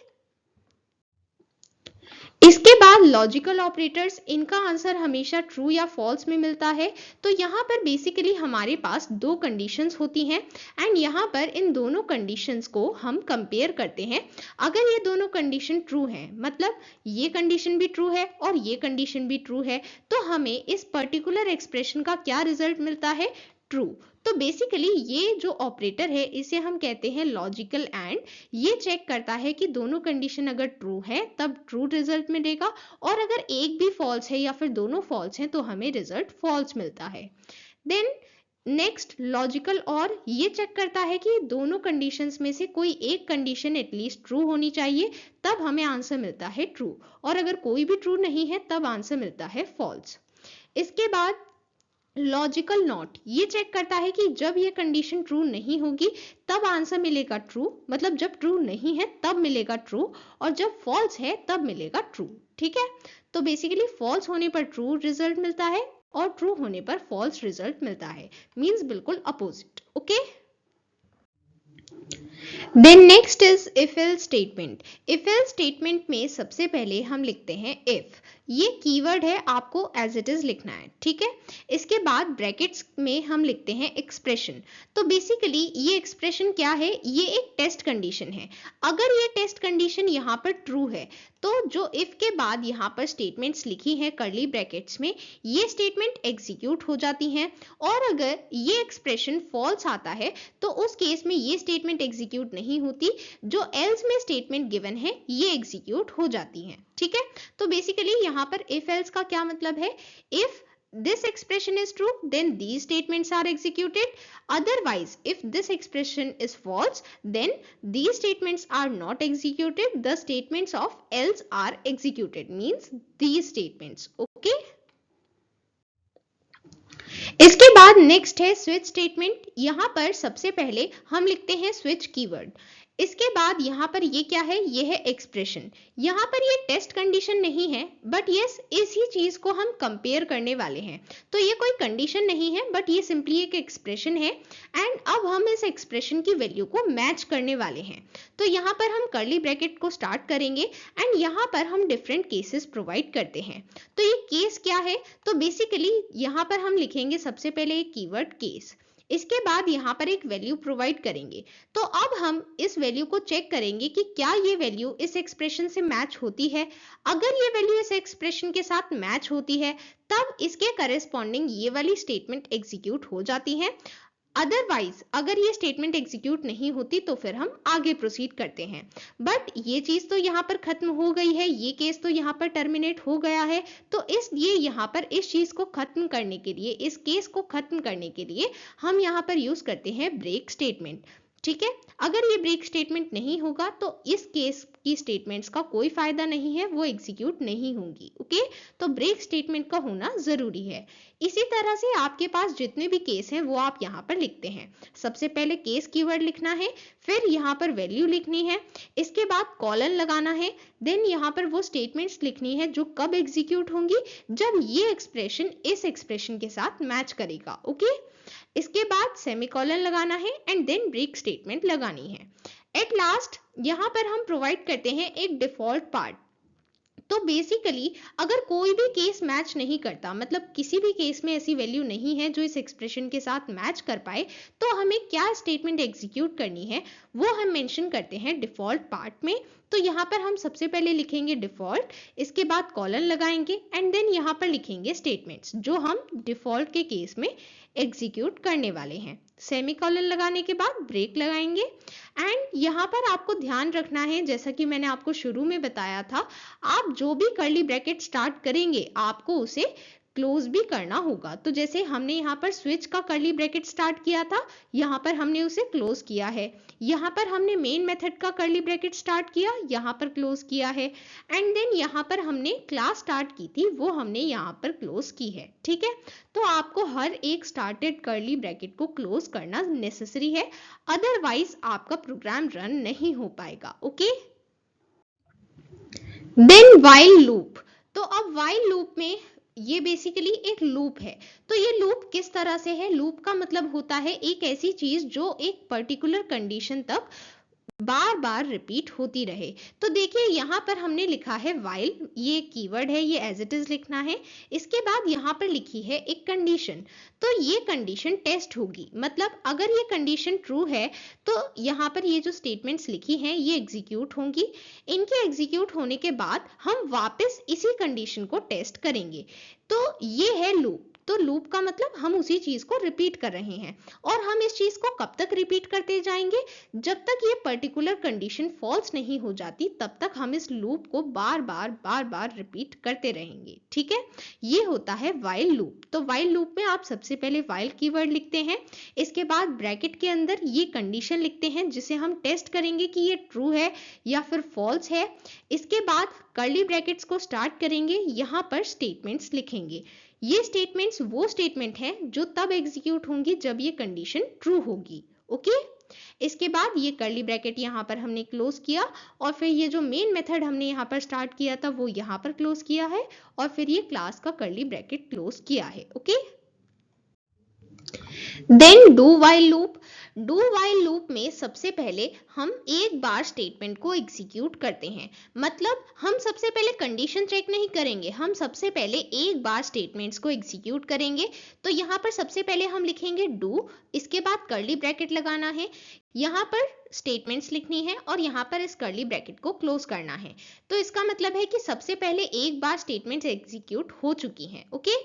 इसके बाद लॉजिकल ऑपरेटर्स, इनका आंसर हमेशा ट्रू या फॉल्स में मिलता है। तो यहाँ पर बेसिकली हमारे पास दो कंडीशंस होती हैं एंड यहाँ पर इन दोनों कंडीशंस को हम कंपेयर करते हैं। अगर ये दोनों कंडीशन ट्रू हैं, मतलब ये कंडीशन भी ट्रू है और ये कंडीशन भी ट्रू है, तो हमें इस पर्टिकुलर एक्सप्रेशन का क्या रिजल्ट मिलता है? ट्रू। तो बेसिकली ये जो ऑपरेटर है इसे हम कहते हैं लॉजिकल एंड। ये चेक करता है कि दोनों कंडीशन अगर ट्रू है तब ट्रू रिजल्ट मिलेगा और अगर एक भी फॉल्स है या फिर दोनों फॉल्स हैं तो हमें रिजल्ट फॉल्स मिलता है। देन नेक्स्ट लॉजिकल और, ये चेक करता है कि दोनों कंडीशंस में से कोई एक कंडीशन एटलीस्ट ट्रू होनी चाहिए, तब हमें आंसर मिलता है ट्रू, और अगर कोई भी ट्रू नहीं है तब आंसर मिलता है फॉल्स। इसके बाद लॉजिकल नॉट, ये चेक करता है कि जब ये कंडीशन ट्रू नहीं होगी तब आंसर मिलेगा ट्रू, मतलब जब ट्रू नहीं है तब मिलेगा ट्रू और जब फॉल्स है तब मिलेगा ट्रू। ठीक है, तो बेसिकली फॉल्स होने पर ट्रू रिजल्ट मिलता है और ट्रू होने पर फॉल्स रिजल्ट मिलता है, मींस बिल्कुल opposite. Okay, then next is if else statement. If else statement में सबसे पहले हम लिखते हैं इफ, ये कीवर्ड है, आपको एज इट इज लिखना है। ठीक है, इसके बाद ब्रैकेट्स में हम लिखते हैं एक्सप्रेशन। तो बेसिकली ये एक्सप्रेशन क्या है? ये एक टेस्ट कंडीशन है। अगर ये टेस्ट कंडीशन यहाँ पर ट्रू है तो जो इफ के बाद यहाँ पर स्टेटमेंट्स लिखी हैं कर्ली ब्रैकेट्स में, ये स्टेटमेंट एग्जीक्यूट हो जाती हैं, और अगर ये एक्सप्रेशन फॉल्स आता है तो उस केस में ये स्टेटमेंट एग्जीक्यूट नहीं होती, जो एल्स में स्टेटमेंट गिवन है ये एग्जीक्यूट हो जाती हैं। ठीक है, तो बेसिकली यहाँ पर इफ एल्स का क्या मतलब है? If this expression is true then these statements are executed, otherwise if this expression is false then these statements are not executed, the statements of else are executed, means these statements. okay, इसके बाद next है switch statement. यहाँ पर सबसे पहले हम लिखते हैं स्विच कीवर्ड। इसके बाद यहाँ पर ये क्या है? ये है एक्सप्रेशन। यहाँ पर ये टेस्ट कंडीशन नहीं है, बट यस इसी चीज को हम कंपेयर करने वाले हैं। तो ये कोई कंडीशन नहीं है बट ये सिंपली एक एक्सप्रेशन है एंड अब हम इस एक्सप्रेशन की वैल्यू को मैच करने वाले हैं। तो यहाँ पर हम कर्ली ब्रैकेट को स्टार्ट करेंगे एंड यहाँ पर हम डिफरेंट केसेस प्रोवाइड करते हैं। तो ये केस क्या है? तो बेसिकली यहाँ पर हम लिखेंगे सबसे पहले एक कीवर्ड केस, इसके बाद यहाँ पर एक वैल्यू प्रोवाइड करेंगे। तो अब हम इस वैल्यू को चेक करेंगे कि क्या ये वैल्यू इस एक्सप्रेशन से मैच होती है। अगर ये वैल्यू इस एक्सप्रेशन के साथ मैच होती है तब इसके करेस्पॉन्डिंग ये वाली स्टेटमेंट एग्जीक्यूट हो जाती है। अदरवाइज अगर ये स्टेटमेंट एग्जीक्यूट नहीं होती तो फिर हम आगे प्रोसीड करते हैं। बट ये चीज तो यहाँ पर खत्म हो गई है, ये केस तो यहाँ पर टर्मिनेट हो गया है, तो इसलिए यहाँ पर इस चीज को खत्म करने के लिए, इस केस को खत्म करने के लिए हम यहाँ पर यूज करते हैं ब्रेक स्टेटमेंट। ठीक है, अगर ये ब्रेक स्टेटमेंट नहीं होगा तो इस केस की स्टेटमेंट्स का कोई फायदा नहीं है, वो एग्जीक्यूट नहीं होंगी। ओके, तो ब्रेक स्टेटमेंट का होना जरूरी है। इसी तरह से आपके पास जितने भी केस हैं वो आप यहाँ पर लिखते हैं। सबसे पहले केस कीवर्ड लिखना है, फिर यहाँ पर वैल्यू लिखनी है, इसके बाद कॉलन लगाना है, देन यहाँ पर वो स्टेटमेंट्स लिखनी है जो कब एग्जीक्यूट होंगी, जब ये एक्सप्रेशन इस एक्सप्रेशन के साथ मैच करेगा। ओके, इसके बाद सेमीकोलन लगाना है एंड देन ब्रेक स्टेटमेंट लगानी है। एट लास्ट यहाँ पर हम प्रोवाइड करते हैं एक डिफॉल्ट पार्ट। तो बेसिकली अगर कोई भी केस मैच नहीं करता, मतलब किसी भी केस में ऐसी वैल्यू नहीं है जो इस एक्सप्रेशन के साथ मैच कर पाए, तो हमें क्या स्टेटमेंट एग्जीक्यूट करनी है वो हम मेंशन करते हैं डिफॉल्ट पार्ट में। तो यहाँ पर हम सबसे पहले लिखेंगे डिफॉल्ट, इसके बाद कॉलन लगाएंगे एंड देन यहाँ पर लिखेंगे स्टेटमेंट्स जो हम डिफॉल्ट के केस में एग्जीक्यूट करने वाले हैं। सेमीकोलन लगाने के बाद ब्रेक लगाएंगे एंड यहाँ पर आपको ध्यान रखना है, जैसा कि मैंने आपको शुरू में बताया था, आप जो भी कर्ली ब्रैकेट स्टार्ट करेंगे आपको उसे क्लोज भी करना होगा। तो जैसे हमने यहाँ पर स्विच का कर्ली ब्रैकेट स्टार्ट किया था, यहाँ पर हमने उसे क्लोज किया है। यहाँ पर हमने मेन मेथड का कर्ली ब्रैकेट स्टार्ट किया, यहाँ पर क्लोज किया है एंड देन यहाँ पर हमने क्लास स्टार्ट की थी, वो हमने यहाँ पर क्लोज की है। ठीक है, तो आपको हर एक स्टार्टेड कर्ली ब्रैकेट को क्लोज करना नेसेसरी है, अदरवाइज आपका प्रोग्राम रन नहीं हो पाएगा। Okay, then while loop. तो अब व्हाइल लूप में ये बेसिकली एक लूप है। तो ये लूप किस तरह से है? लूप का मतलब होता है एक ऐसी चीज जो एक पर्टिकुलर कंडीशन तक बार बार रिपीट होती रहे। तो देखिए यहाँ पर हमने लिखा है व्हाइल, ये कीवर्ड है, ये एज इट इज लिखना है। इसके बाद यहाँ पर लिखी है एक कंडीशन, तो ये कंडीशन टेस्ट होगी, मतलब अगर ये कंडीशन ट्रू है तो यहाँ पर ये जो स्टेटमेंट्स लिखी हैं ये एग्जीक्यूट होंगी। इनके एग्जीक्यूट होने के बाद हम वापस इसी कंडीशन को टेस्ट करेंगे। तो ये है लूप। तो लूप का मतलब हम उसी चीज को रिपीट कर रहे हैं, और हम इस चीज को कब तक रिपीट करते जाएंगे? जब तक ये पर्टिकुलर कंडीशन फॉल्स नहीं हो जाती, तब तक हम इस लूप को बार बार रिपीट करते रहेंगे। ठीक है, ये होता है व्हाइल लूप। तो व्हाइल लूप में आप सबसे पहले व्हाइल कीवर्ड लिखते हैं, इसके बाद ब्रैकेट के अंदर ये कंडीशन लिखते हैं जिसे हम टेस्ट करेंगे कि ये ट्रू है या फिर फॉल्स है। इसके बाद कर्ली ब्रैकेट्स को स्टार्ट करेंगे, यहाँ पर स्टेटमेंट्स लिखेंगे। ये स्टेटमेंट्स वो स्टेटमेंट हैं जो तब एग्जीक्यूट होंगी जब ये कंडीशन ट्रू होगी। ओके, इसके बाद ये कर्ली ब्रैकेट यहाँ पर हमने क्लोज किया, और फिर ये जो मेन मेथड हमने यहाँ पर स्टार्ट किया था वो यहाँ पर क्लोज किया है, और फिर ये क्लास का कर्ली ब्रैकेट क्लोज किया है। Okay, then do while loop. Do while loop में सबसे पहले हम एक बार स्टेटमेंट को एग्जीक्यूट करते हैं, मतलब हम सबसे पहले कंडीशन चेक नहीं करेंगे, हम सबसे पहले एक बार स्टेटमेंट्स को एग्जीक्यूट करेंगे। तो यहाँ पर सबसे पहले हम लिखेंगे डू, इसके बाद कर्ली ब्रैकेट लगाना है, यहाँ पर स्टेटमेंट्स लिखनी है और यहाँ पर इस कर्ली ब्रैकेट को क्लोज करना है। तो इसका मतलब है कि सबसे पहले एक बार स्टेटमेंट्स एग्जीक्यूट हो चुकी हैं। ओके,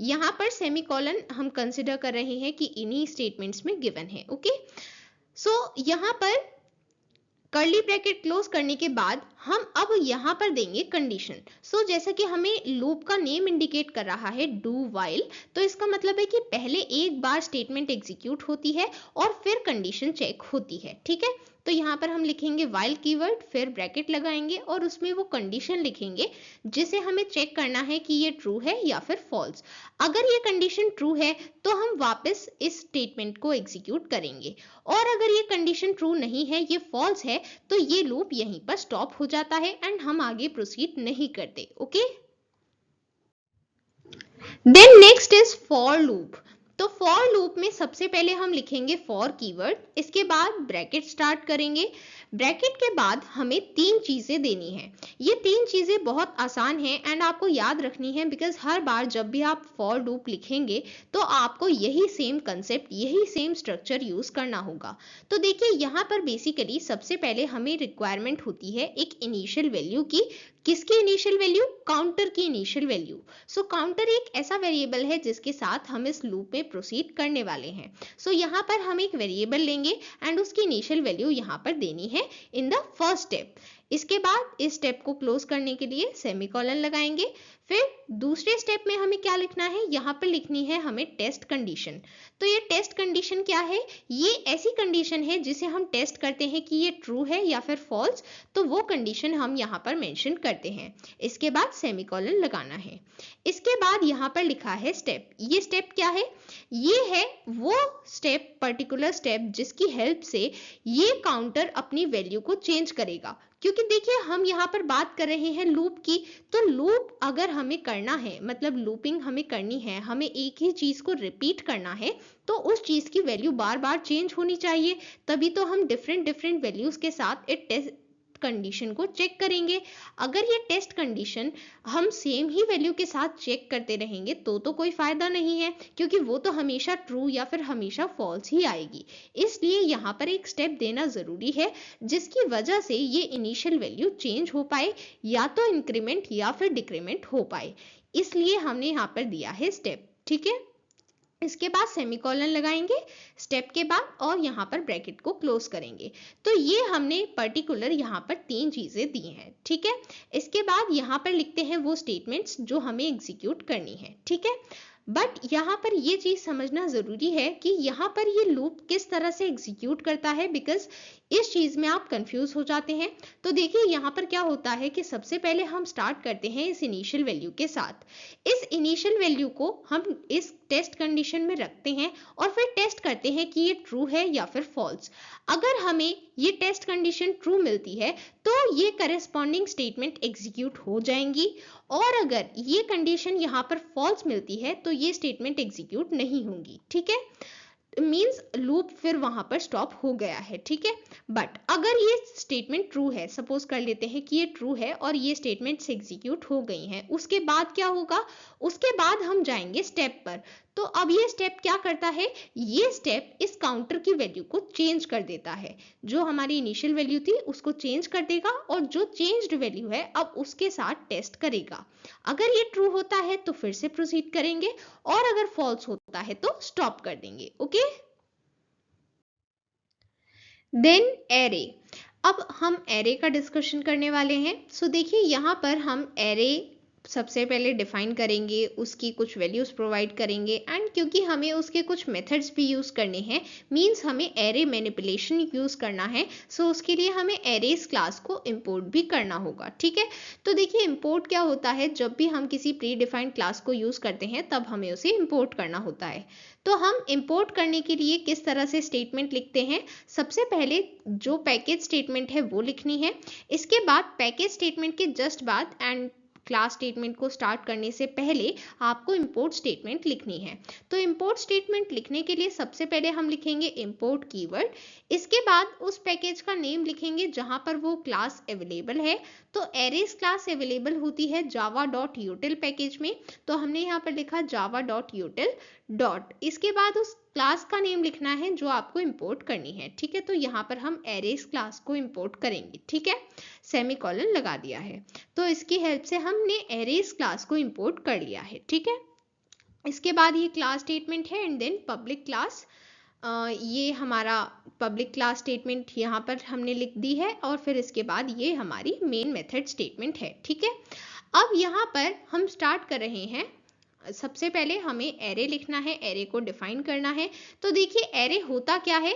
यहाँ पर सेमीकोलन हम कंसिडर कर रहे हैं कि इन्हीं स्टेटमेंट्स में गिवन है। ओके, सो यहाँ पर कर्ली ब्रैकेट क्लोज करने के बाद हम अब यहाँ पर देंगे कंडीशन। सो जैसा कि हमें लूप का नेम इंडिकेट कर रहा है डू व्हाइल, तो इसका मतलब है कि पहले एक बार स्टेटमेंट एग्जीक्यूट होती है और फिर कंडीशन चेक होती है। ठीक है, तो यहाँ पर हम लिखेंगे व्हाइल कीवर्ड, फिर ब्रैकेट लगाएंगे और उसमें वो कंडीशन लिखेंगे जिसे हमें चेक करना है कि ये ट्रू है या फिर फॉल्स। अगर ये कंडीशन ट्रू है तो हम वापस इस स्टेटमेंट को एग्जीक्यूट करेंगे, और अगर ये कंडीशन ट्रू नहीं है, ये फॉल्स है, तो ये लूप यहीं पर स्टॉप हो जाता है एंड हम आगे प्रोसीड नहीं करते। Okay, then next is for loop. तो फॉर लूप में सबसे पहले हम लिखेंगे फॉर कीवर्ड, इसके बाद ब्रैकेट स्टार्ट करेंगे। ब्रैकेट के बाद हमें तीन चीजें देनी है। ये तीन चीजें बहुत आसान हैं एंड आपको याद रखनी है, बिकॉज हर बार जब भी आप फॉर लूप लिखेंगे तो आपको यही सेम कंसेप्ट, यही सेम स्ट्रक्चर यूज करना होगा। तो देखिए यहाँ पर बेसिकली सबसे पहले हमें रिक्वायरमेंट होती है एक इनिशियल वैल्यू की। किसकी इनिशियल वैल्यू? काउंटर की इनिशियल वैल्यू। सो काउंटर एक ऐसा वेरिएबल है जिसके साथ हम इस लूप में प्रोसीड करने वाले हैं। सो यहाँ पर हम एक वेरिएबल लेंगे एंड उसकी इनिशियल वैल्यू यहाँ पर देनी है इन द फर्स्ट स्टेप। इसके बाद इस स्टेप को क्लोज करने के लिए सेमीकोलन लगाएंगे। फिर दूसरे स्टेप में हमें क्या लिखना है, यहाँ पर लिखनी है हमें टेस्ट कंडीशन। तो ये टेस्ट कंडीशन क्या है, ये ऐसी कंडीशन है जिसे हम टेस्ट करते हैं कि ये ट्रू है या फिर फॉल्स, तो वो कंडीशन हम यहाँ पर मेंशन करते हैं। इसके बाद सेमीकोलन लगाना है। इसके बाद यहाँ पर लिखा है स्टेप। ये स्टेप क्या है, ये है वो स्टेप, पर्टिकुलर स्टेप जिसकी हेल्प से ये काउंटर अपनी वैल्यू को चेंज करेगा। क्योंकि देखिए हम यहाँ पर बात कर रहे हैं लूप की, तो लूप अगर हमें करना है, मतलब लूपिंग हमें करनी है, हमें एक ही चीज को रिपीट करना है, तो उस चीज की वैल्यू बार बार चेंज होनी चाहिए, तभी तो हम डिफरेंट डिफरेंट वैल्यूज के साथ एक टेस्ट कंडीशन को चेक करेंगे। अगर ये टेस्ट कंडीशन हम सेम ही वैल्यू के साथ चेक करते रहेंगे तो कोई फायदा नहीं है, क्योंकि वो तो हमेशा ट्रू या फिर हमेशा फॉल्स ही आएगी। इसलिए यहाँ पर एक स्टेप देना जरूरी है जिसकी वजह से ये इनिशियल वैल्यू चेंज हो पाए, या तो इंक्रीमेंट या फिर डिक्रीमेंट हो पाए। इसलिए हमने यहाँ पर दिया है स्टेप। ठीक है, इसके बाद सेमीकोलन लगाएंगे स्टेप के बाद और यहाँ पर ब्रैकेट को क्लोज करेंगे। तो ये हमने पर्टिकुलर यहाँ पर 3 चीजें दी हैं। ठीक है, इसके बाद यहाँ पर लिखते हैं वो स्टेटमेंट्स जो हमें एग्जीक्यूट करनी है। ठीक है, बट यहाँ पर ये चीज समझना जरूरी है कि यहाँ पर ये लूप किस तरह से एग्जीक्यूट करता है, बिकॉज इस चीज में आप कंफ्यूज हो जाते हैं। तो देखिए यहाँ पर क्या होता है कि सबसे पहले हम स्टार्ट करते हैं इस इनिशियल वैल्यू के साथ। इस इनिशियल वैल्यू को हम इस टेस्ट कंडीशन में रखते हैं और फिर टेस्ट करते हैं कि ये ट्रू है या फिर फॉल्स। अगर हमें ये टेस्ट कंडीशन ट्रू मिलती है तो ये करेस्पॉन्डिंग स्टेटमेंट एग्जीक्यूट हो जाएंगी, और अगर ये कंडीशन यहाँ पर फॉल्स मिलती है तो ये स्टेटमेंट एग्जीक्यूट नहीं होंगी। ठीक है, मीन्स लूप फिर वहां पर स्टॉप हो गया है। ठीक है, बट अगर ये स्टेटमेंट ट्रू है, सपोज कर लेते हैं कि ये ट्रू है और ये स्टेटमेंट्स एग्जीक्यूट हो गई हैं, उसके बाद क्या होगा, उसके बाद हम जाएंगे स्टेप पर। तो अब ये स्टेप क्या करता है, ये स्टेप इस काउंटर की वैल्यू को चेंज कर देता है। जो हमारी इनिशियल वैल्यू थी उसको चेंज कर देगा और जो चेंज्ड वैल्यू है अब उसके साथ टेस्ट करेगा। अगर ये ट्रू होता है तो फिर से प्रोसीड करेंगे, और अगर फॉल्स होता है तो स्टॉप कर देंगे। Okay, then array. अब हम एरे का डिस्कशन करने वाले हैं। सो देखिए यहाँ पर हम एरे सबसे पहले डिफाइन करेंगे, उसकी कुछ वैल्यूज प्रोवाइड करेंगे, एंड क्योंकि हमें उसके कुछ मेथड्स भी यूज करने हैं, मींस हमें एरे मैनिपुलेशन यूज करना है, सो उसके लिए हमें एरेस क्लास को इंपोर्ट भी करना होगा। ठीक है, तो देखिए इंपोर्ट क्या होता है, जब भी हम किसी प्री डिफाइंड क्लास को यूज करते हैं तब हमें उसे इंपोर्ट करना होता है। तो हम इंपोर्ट करने के लिए किस तरह से स्टेटमेंट लिखते हैं, सबसे पहले जो पैकेज स्टेटमेंट है वो लिखनी है। इसके बाद पैकेज स्टेटमेंट के जस्ट बाद एंड क्लास स्टेटमेंट को स्टार्ट करने से पहले आपको इंपोर्ट स्टेटमेंट लिखनी है। तो इंपोर्ट स्टेटमेंट लिखने के लिए सबसे पहले हम लिखेंगे इंपोर्ट कीवर्ड। इसके बाद उस पैकेज का नेम लिखेंगे जहां पर वो क्लास अवेलेबल है। तो एरेस क्लास अवेलेबल होती है java.util पैकेज में, तो हमने यहाँ पर लिखा java.util डॉट, इसके बाद उस क्लास का नेम लिखना है जो आपको इंपोर्ट करनी है। ठीक है, तो यहाँ पर हम एरेस क्लास को इंपोर्ट करेंगे। ठीक है, सेमीकोलन लगा दिया है, तो इसकी हेल्प से हमने एरेस क्लास को इंपोर्ट कर लिया है। ठीक है, इसके बाद ये क्लास स्टेटमेंट है एंड देन पब्लिक क्लास। ये हमारा पब्लिक क्लास स्टेटमेंट यहाँ पर हमने लिख दी है, और फिर इसके बाद ये हमारी मेन मेथड स्टेटमेंट है। ठीक है, अब यहाँ पर हम स्टार्ट कर रहे हैं। सबसे पहले हमें एरे लिखना है, एरे को डिफाइन करना है। तो देखिए एरे होता क्या है,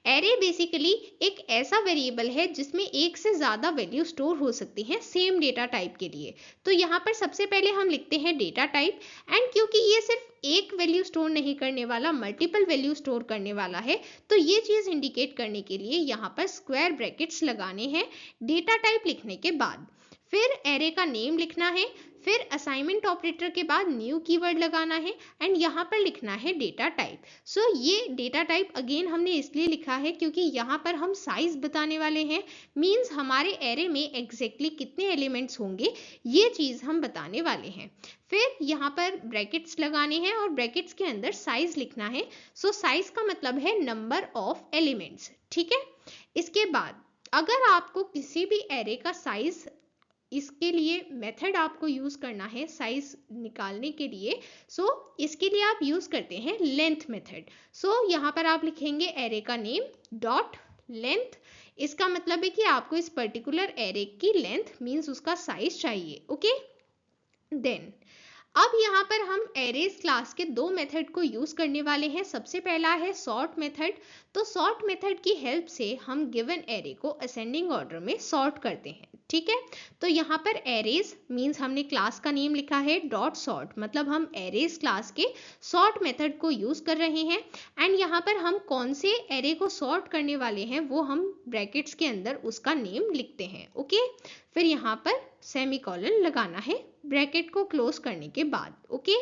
एरे बेसिकली एक ऐसा वेरिएबल है जिसमें एक से ज्यादा वैल्यू स्टोर हो सकती हैं सेम डेटा टाइप के लिए। तो यहाँ पर सबसे पहले हम लिखते हैं डेटा टाइप, एंड क्योंकि ये सिर्फ एक वैल्यू स्टोर नहीं करने वाला, मल्टीपल वैल्यू स्टोर करने वाला है, तो ये चीज इंडिकेट करने के लिए यहाँ पर स्क्वायर ब्रैकेट्स लगाने हैं डेटा टाइप लिखने के बाद। फिर एरे का नेम लिखना है, फिर असाइनमेंट ऑपरेटर के बाद न्यू कीवर्ड लगाना है, एंड यहाँ पर लिखना है डेटा टाइप। सो ये डेटा टाइप अगेन हमने इसलिए लिखा है क्योंकि यहाँ पर हम साइज बताने वाले हैं, मींस हमारे एरे में एग्जैक्टली कितने एलिमेंट्स होंगे ये चीज हम बताने वाले हैं। फिर यहाँ पर ब्रैकेट्स लगाने हैं और ब्रैकेट्स के अंदर साइज लिखना है। सो साइज का मतलब है नंबर ऑफ एलिमेंट्स। ठीक है, इसके बाद अगर आपको किसी भी एरे का साइज, इसके लिए मेथड आपको यूज करना है साइज निकालने के लिए, सो इसके लिए आप यूज करते हैं लेंथ मेथड। सो यहाँ पर आप लिखेंगे एरे का नेम डॉट लेंथ, इसका मतलब है कि आपको इस पर्टिकुलर एरे की लेंथ मीन्स उसका साइज चाहिए। ओके, देन अब यहाँ पर हम एरेज क्लास के दो मेथड को यूज करने वाले हैं। सबसे पहला है सॉर्ट मेथड। तो सॉर्ट मेथड की हेल्प से हम गिवन एरे को असेंडिंग ऑर्डर में सॉर्ट करते हैं। ठीक है, तो यहाँ पर एरेज मीन्स हमने क्लास का नेम लिखा है डॉट सॉर्ट, मतलब हम एरेज क्लास के सॉर्ट मेथड को यूज कर रहे हैं। एंड यहाँ पर हम कौन से एरे को सॉर्ट करने वाले हैं वो हम ब्रैकेट्स के अंदर उसका नेम लिखते हैं। ओके, फिर यहाँ पर सेमीकोलन लगाना है ब्रैकेट को क्लोज करने के बाद। ओके,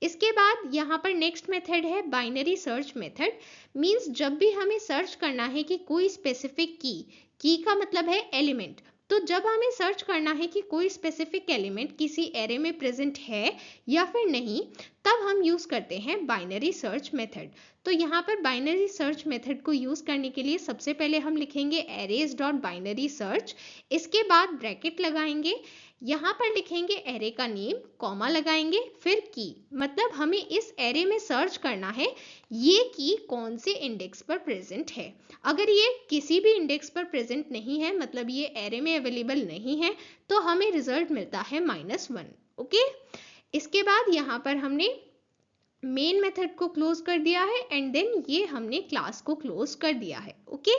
इसके बाद यहाँ पर नेक्स्ट मेथड है बाइनरी सर्च मेथड। मींस जब भी हमें सर्च करना है कि कोई स्पेसिफिक की का मतलब है एलिमेंट, तो जब हमें सर्च करना है कि कोई स्पेसिफिक एलिमेंट किसी एरे में प्रेजेंट है या फिर नहीं, तब हम यूज करते हैं बाइनरी सर्च मेथड। तो यहाँ पर बाइनरी सर्च मेथड को यूज करने के लिए सबसे पहले हम लिखेंगे एरेज डॉट बाइनरी सर्च, इसके बाद ब्रैकेट लगाएंगे, यहाँ पर लिखेंगे एरे का नेम, कॉमा लगाएंगे, फिर की, मतलब हमें इस एरे में सर्च करना है ये की कौन से इंडेक्स पर प्रेजेंट है। अगर ये किसी भी इंडेक्स पर प्रेजेंट नहीं है, मतलब ये एरे में अवेलेबल नहीं है, तो हमें रिजल्ट मिलता है -1। ओके, इसके बाद यहाँ पर हमने मेन मेथड को क्लोज कर दिया है एंड देन ये हमने क्लास को क्लोज कर दिया है। Okay,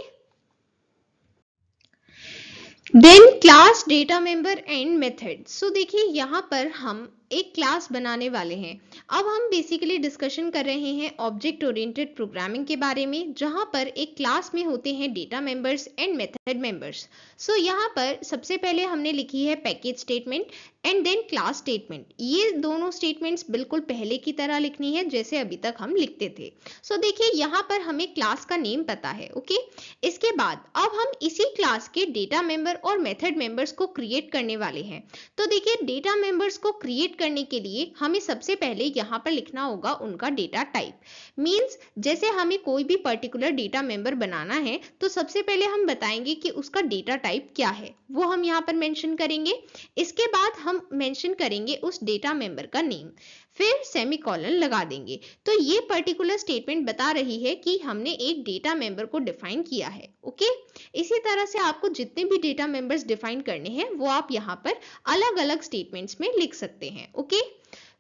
then class data member and method. So देखिए यहाँ पर हम एक क्लास बनाने वाले हैं। अब हम बेसिकली डिस्कशन कर रहे हैं ऑब्जेक्ट ओरिएंटेड प्रोग्रामिंग के बारे में, जहां पर एक क्लास में होते हैं data members and method members. So यहाँ पर सबसे पहले हमने लिखी है package statement and then class statement. ये दोनों स्टेटमेंट्स बिल्कुल पहले की तरह लिखनी है जैसे अभी तक हम लिखते थे। सो देखिए यहाँ पर हमें क्लास का नेम पता है। ओके, इसके बाद अब हम इसी क्लास के डेटा मेंबर और मेथड मेंबर्स को क्रिएट करने वाले हैं। तो देखिए डेटा मेंबर्स को क्रिएट करने के लिए हमें सबसे पहले यहाँ पर लिखना होगा उनका डेटा टाइप। मींस जैसे हमें कोई भी पर्टिकुलर डेटा मेंबर बनाना है तो सबसे पहले हम बताएंगे कि उसका डेटा टाइप क्या है, वो हम यहाँ पर मेंशन करेंगे। इसके बाद हम मेंशन करेंगे उस डेटा मेंबर का नेम, फिर सेमीकोलन लगा देंगे। तो ये पर्टिकुलर स्टेटमेंट बता रही है कि हमने एक डेटा मेंबर को डिफाइन किया है। ओके, इसी तरह से आपको जितने भी डेटा मेंबर्स डिफाइन करने हैं वो आप यहाँ पर अलग अलग स्टेटमेंट्स में लिख सकते हैं। ओके,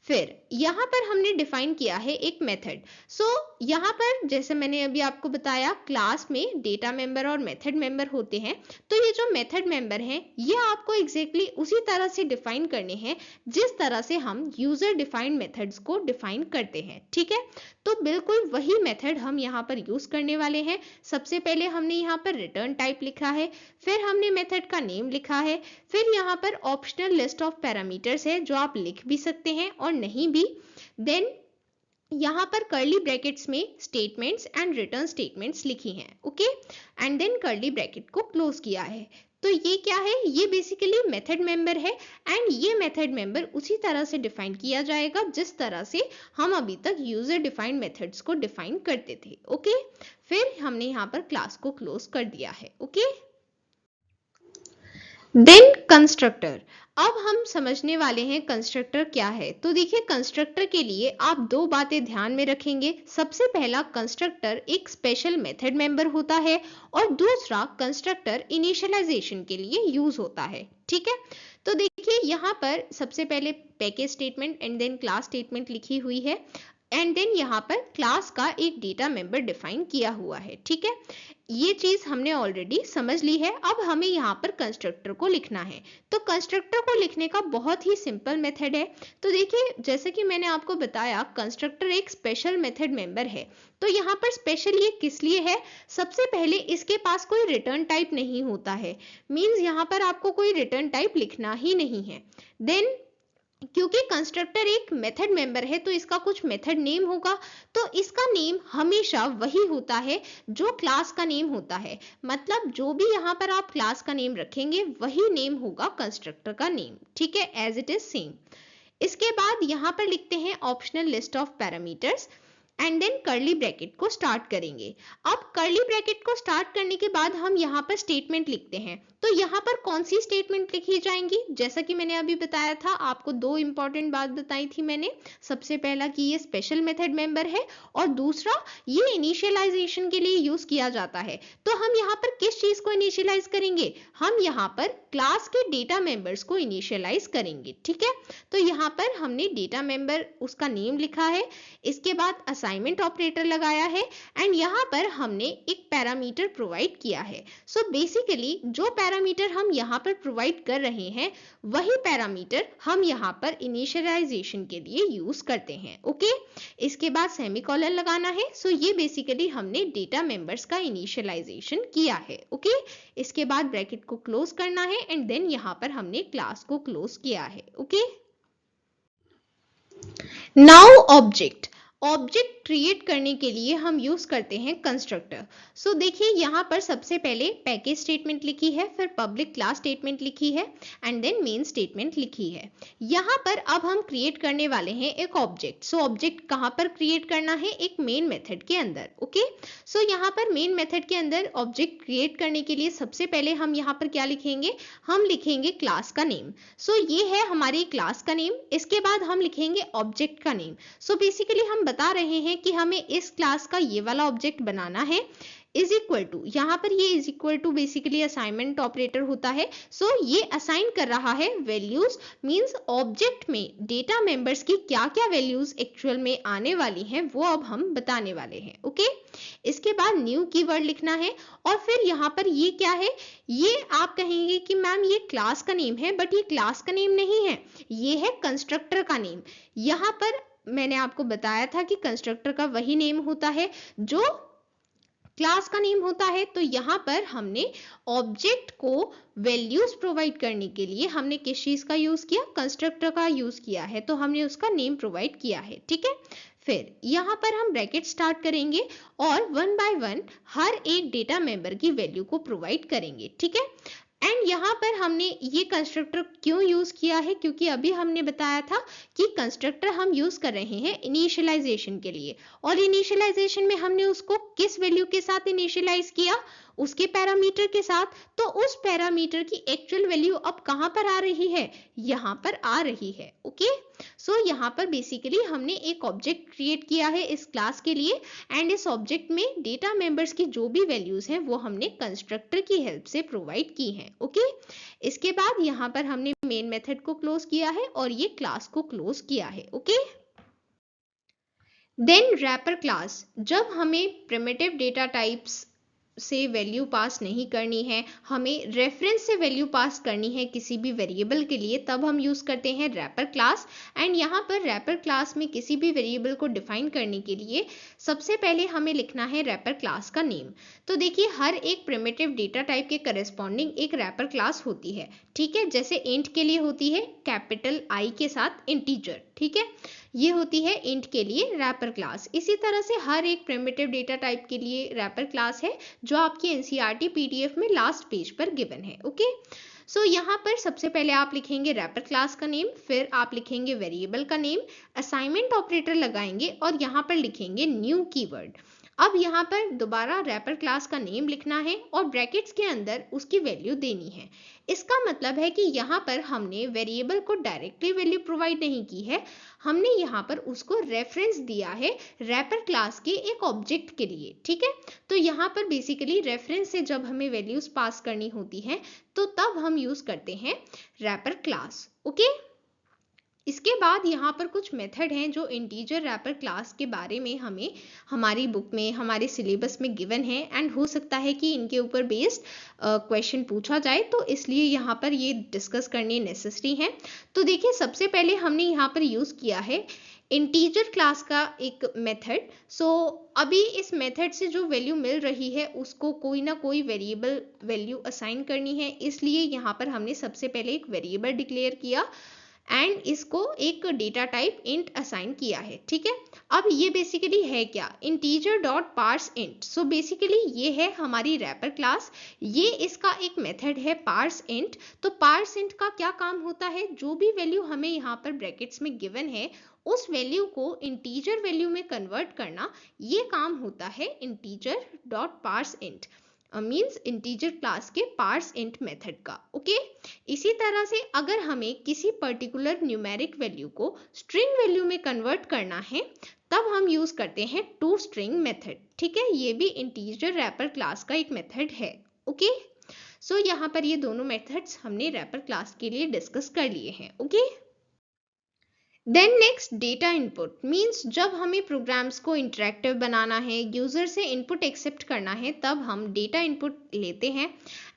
फिर यहाँ पर हमने डिफाइन किया है एक मेथड। सो यहाँ पर जैसे मैंने अभी आपको बताया क्लास में डेटा मेंबर और मेथड मेंबर होते हैं, तो ये जो मेथड मेंबर हैं ये आपको एग्जैक्टली उसी तरह से डिफाइन करने हैं जिस तरह से हम यूजर डिफाइंड मेथड्स को डिफाइन करते हैं। ठीक है, तो बिल्कुल वही मेथड हम यहाँ पर यूज करने वाले हैं। सबसे पहले हमने यहाँ पर रिटर्न टाइप लिखा है, फिर हमने मेथड का नेम लिखा है, फिर यहाँ पर ऑप्शनल लिस्ट ऑफ पैरामीटर्स है जो आप लिख भी सकते हैं और नहीं भी। देन यहाँ पर कर्ली ब्रैकेट्स में स्टेटमेंट्स एंड रिटर्न स्टेटमेंट्स लिखी हैं। Okay, and then curly bracket को क्लोज किया है। तो ये क्या है, ये बेसिकली मेथड मेंबर है एंड ये मेथड मेंबर उसी तरह से डिफाइन किया जाएगा जिस तरह से हम अभी तक यूजर डिफाइंड मेथड्स को डिफाइन करते थे। ओके, फिर हमने यहाँ पर क्लास को क्लोज कर दिया है। Okay, then constructor. अब हम समझने वाले हैं कंस्ट्रक्टर क्या है। तो देखिए कंस्ट्रक्टर के लिए आप दो बातें ध्यान में रखेंगे। सबसे पहला, कंस्ट्रक्टर एक स्पेशल मेथड मेंबर होता है और दूसरा कंस्ट्रक्टर इनिशियलाइजेशन के लिए यूज होता है। ठीक है, तो देखिए यहाँ पर सबसे पहले package statement and then class statement लिखी हुई है एंड देन यहाँ पर क्लास का एक डेटा मेंबर डिफाइन किया हुआ है। ठीक है, ये चीज हमने ऑलरेडी समझ ली है। अब हमें यहाँ पर कंस्ट्रक्टर को लिखना है। तो कंस्ट्रक्टर को लिखने का बहुत ही सिंपल मेथड है। तो देखिए जैसे कि मैंने आपको बताया कंस्ट्रक्टर एक स्पेशल मेथड मेंबर है। तो यहाँ पर स्पेशल ये किस लिए है, सबसे पहले इसके पास कोई रिटर्न टाइप नहीं होता है। मीन्स यहाँ पर आपको कोई रिटर्न टाइप लिखना ही नहीं है। देन क्योंकि कंस्ट्रक्टर एक मेथड मेंबर है तो इसका कुछ मेथड नेम होगा, तो इसका नेम हमेशा वही होता है जो क्लास का नेम होता है। मतलब जो भी यहाँ पर आप क्लास का नेम रखेंगे वही नेम होगा कंस्ट्रक्टर का नेम। ठीक है, एज इट इज सेम। इसके बाद यहाँ पर लिखते हैं optional list of parameters. And then curly bracket को स्टार्ट करेंगे। अब कर्ली ब्रैकेट को स्टार्ट करने के बाद हम यहाँ पर स्टेटमेंट लिखते हैं। तो यहाँ पर कौन सी स्टेटमेंट लिखी जाएंगी? जैसा कि मैंने अभी बताया था, आपको दो इंपॉर्टेंट बात बताई थी मैंने। सबसे पहला कि ये स्पेशल मेथड मेंबर है और दूसरा ये इनिशियलाइजेशन के लिए यूज किया जाता है। तो हम यहाँ पर किस चीज को इनिशियलाइज करेंगे? हम यहाँ पर क्लास के डेटा मेंबर्स को इनिशियलाइज करेंगे। ठीक है, तो यहाँ पर हमने डेटा मेंबर उसका नेम लिखा है, इसके बाद असाइनमेंट ऑपरेटर लगाया है एंड यहाँ पर हमने एक पैरामीटर प्रोवाइड किया है। सो बेसिकली जो पैरामीटर हम यहाँ पर प्रोवाइड कर रहे हैं वही पैरामीटर हम यहाँ पर इनिशियलाइजेशन के लिए यूज करते हैं। ओके, इसके बाद सेमीकोलन लगाना है। सो ये बेसिकली हमने डेटा मेंबर्स का इनिशियलाइजेशन किया है। ओके, इसके बाद ब्रैकेट को क्लोज करना है एंड देन यहाँ पर हमने क्लास को क्लोज किया है। ओके, नाउ ऑब्जेक्ट क्रिएट करने के लिए हम यूज करते हैं कंस्ट्रक्टर। सो देखिए यहाँ पर सबसे पहले पैकेज स्टेटमेंट लिखी है, फिर पब्लिक क्लास स्टेटमेंट लिखी है एंड देन मेन स्टेटमेंट लिखी है। यहाँ पर अब हम क्रिएट करने वाले हैं एक ऑब्जेक्ट। सो ऑब्जेक्ट कहाँ पर क्रिएट करना है? एक मेन मेथड के अंदर। ओके, सो यहाँ पर मेन मेथड के अंदर ऑब्जेक्ट क्रिएट करने के लिए सबसे पहले हम यहाँ पर क्या लिखेंगे? हम लिखेंगे क्लास का नेम। सो ये है हमारी क्लास का नेम। इसके बाद हम लिखेंगे ऑब्जेक्ट का नेम। सो बेसिकली हम बता रहे हैं कि हमें इस क्लास का ये वाला ऑब्जेक्ट बनाना है, इज इक्वल टू, यहाँ पर ये is equal to basically assignment operator होता है। सो ये असाइन कर रहा है वैल्यूज, मींस ऑब्जेक्ट में डेटा मेंबर्स की क्या क्या वैल्यूज एक्चुअल में आने वाली हैं वो अब हम बताने वाले हैं। ओके, इसके बाद न्यू कीवर्ड लिखना है और फिर यहाँ पर ये क्या है? ये आप कहेंगे कि मैम ये क्लास का नेम है, बट ये क्लास का नेम नहीं है, ये है कंस्ट्रक्टर का नेम। यहाँ पर मैंने आपको बताया था कि कंस्ट्रक्टर का वही नेम होता है जो क्लास का नेम होता है। तो यहाँ पर हमने ऑब्जेक्ट को वैल्यूज प्रोवाइड करने के लिए हमने किस चीज का यूज किया? कंस्ट्रक्टर का यूज किया है, तो हमने उसका नेम प्रोवाइड किया है। ठीक है, फिर यहाँ पर हम ब्रैकेट स्टार्ट करेंगे और वन बाय वन हर एक डेटा मेंबर की वैल्यू को प्रोवाइड करेंगे। ठीक है, एंड यहाँ पर हमने ये कंस्ट्रक्टर क्यों यूज किया है? क्योंकि अभी हमने बताया था कि कंस्ट्रक्टर हम यूज कर रहे हैं इनिशियलाइजेशन के लिए, और इनिशियलाइजेशन में हमने उसको किस वैल्यू के साथ इनिशियलाइज किया? उसके पैरामीटर के साथ। तो उस पैरामीटर की एक्चुअल वैल्यू अब कहां पर आ रही है? यहाँ पर आ रही है। ओके, सो यहाँ पर बेसिकली हमने एक ऑब्जेक्ट क्रिएट किया है इस क्लास के लिए एंड इस ऑब्जेक्ट में डेटा मेंबर्स की जो भी वैल्यूज हैं वो हमने कंस्ट्रक्टर की हेल्प से प्रोवाइड की हैं। ओके, इसके बाद यहाँ पर हमने मेन मेथड को क्लोज किया है और ये क्लास को क्लोज किया है। ओके, देन रैपर क्लास, जब हमें प्रिमिटिव डेटा टाइप्स से वैल्यू पास नहीं करनी है, हमें रेफरेंस से वैल्यू पास करनी है किसी भी वेरिएबल के लिए, तब हम यूज करते हैं रैपर क्लास। एंड यहाँ पर रैपर क्लास में किसी भी वेरिएबल को डिफाइन करने के लिए सबसे पहले हमें लिखना है रैपर क्लास का नेम। तो देखिए हर एक प्रिमिटिव डेटा टाइप के करस्पॉन्डिंग एक रैपर क्लास होती है। ठीक है, जैसे इंट के लिए होती है कैपिटल आई के साथ इंटीजर। ठीक है, ये होती है इंट के लिए रैपर क्लास। इसी तरह से हर एक प्रिमिटिव डेटा टाइप के लिए रैपर क्लास है जो आपकी एनसीईआरटी पीडीएफ में लास्ट पेज पर गिवन है। ओके, सो यहाँ पर सबसे पहले आप लिखेंगे रैपर क्लास का नेम, फिर आप लिखेंगे वेरिएबल का नेम, असाइनमेंट ऑपरेटर लगाएंगे और यहाँ पर लिखेंगे न्यू कीवर्ड। अब यहाँ पर दोबारा रैपर क्लास का नेम लिखना है और ब्रैकेट्स के अंदर उसकी वैल्यू देनी है। इसका मतलब है कि यहाँ पर हमने वेरिएबल को डायरेक्टली वैल्यू प्रोवाइड नहीं की है, हमने यहाँ पर उसको रेफरेंस दिया है रैपर क्लास के एक ऑब्जेक्ट के लिए। ठीक है, तो यहाँ पर बेसिकली रेफरेंस से जब हमें वैल्यूज पास करनी होती हैं तो तब हम यूज करते हैं रैपर क्लास। ओके, इसके बाद यहाँ पर कुछ मेथड हैं जो इंटीजर रैपर क्लास के बारे में हमें हमारी बुक में हमारे सिलेबस में गिवन है एंड हो सकता है कि इनके ऊपर बेस्ड क्वेश्चन पूछा जाए, तो इसलिए यहाँ पर ये डिस्कस करने नेसेसरी हैं। तो देखिए सबसे पहले हमने यहाँ पर यूज़ किया है इंटीजर क्लास का एक मेथड। सो अभी इस मेथड से जो वैल्यू मिल रही है उसको कोई ना कोई वेरिएबल वैल्यू असाइन करनी है, इसलिए यहाँ पर हमने सबसे पहले एक वेरिएबल डिक्लेयर किया एंड इसको एक डेटा टाइप इंट असाइन किया है, ठीक है। अब ये बेसिकली है क्या, integer dot parse int. So basically ये है हमारी रैपर क्लास, ये इसका एक मेथड है पार्स इंट। तो पार्स इंट का क्या काम होता है, जो भी वैल्यू हमें यहाँ पर ब्रैकेट्स में गिवन है उस वैल्यू को इंटीजर वैल्यू में कन्वर्ट करना, ये काम होता है integer dot parse int, means integer class के पार्स इंट मेथड का, ओके। इसी तरह से अगर हमें किसी पर्टिकुलर न्यूमेरिक वैल्यू को स्ट्रिंग वैल्यू में कन्वर्ट करना है तब हम यूज करते हैं टू स्ट्रिंग मेथड, ठीक है। ये भी इंटीजर रैपर क्लास का एक मेथड है, ओके। सो यहाँ पर ये दोनों मेथड्स हमने रैपर क्लास के लिए डिस्कस कर लिए हैं, okay. Then next data input, means जब हमें प्रोग्राम्स को इंटरेक्टिव बनाना है, यूजर से इनपुट एक्सेप्ट करना है, तब हम डेटा इनपुट लेते हैं।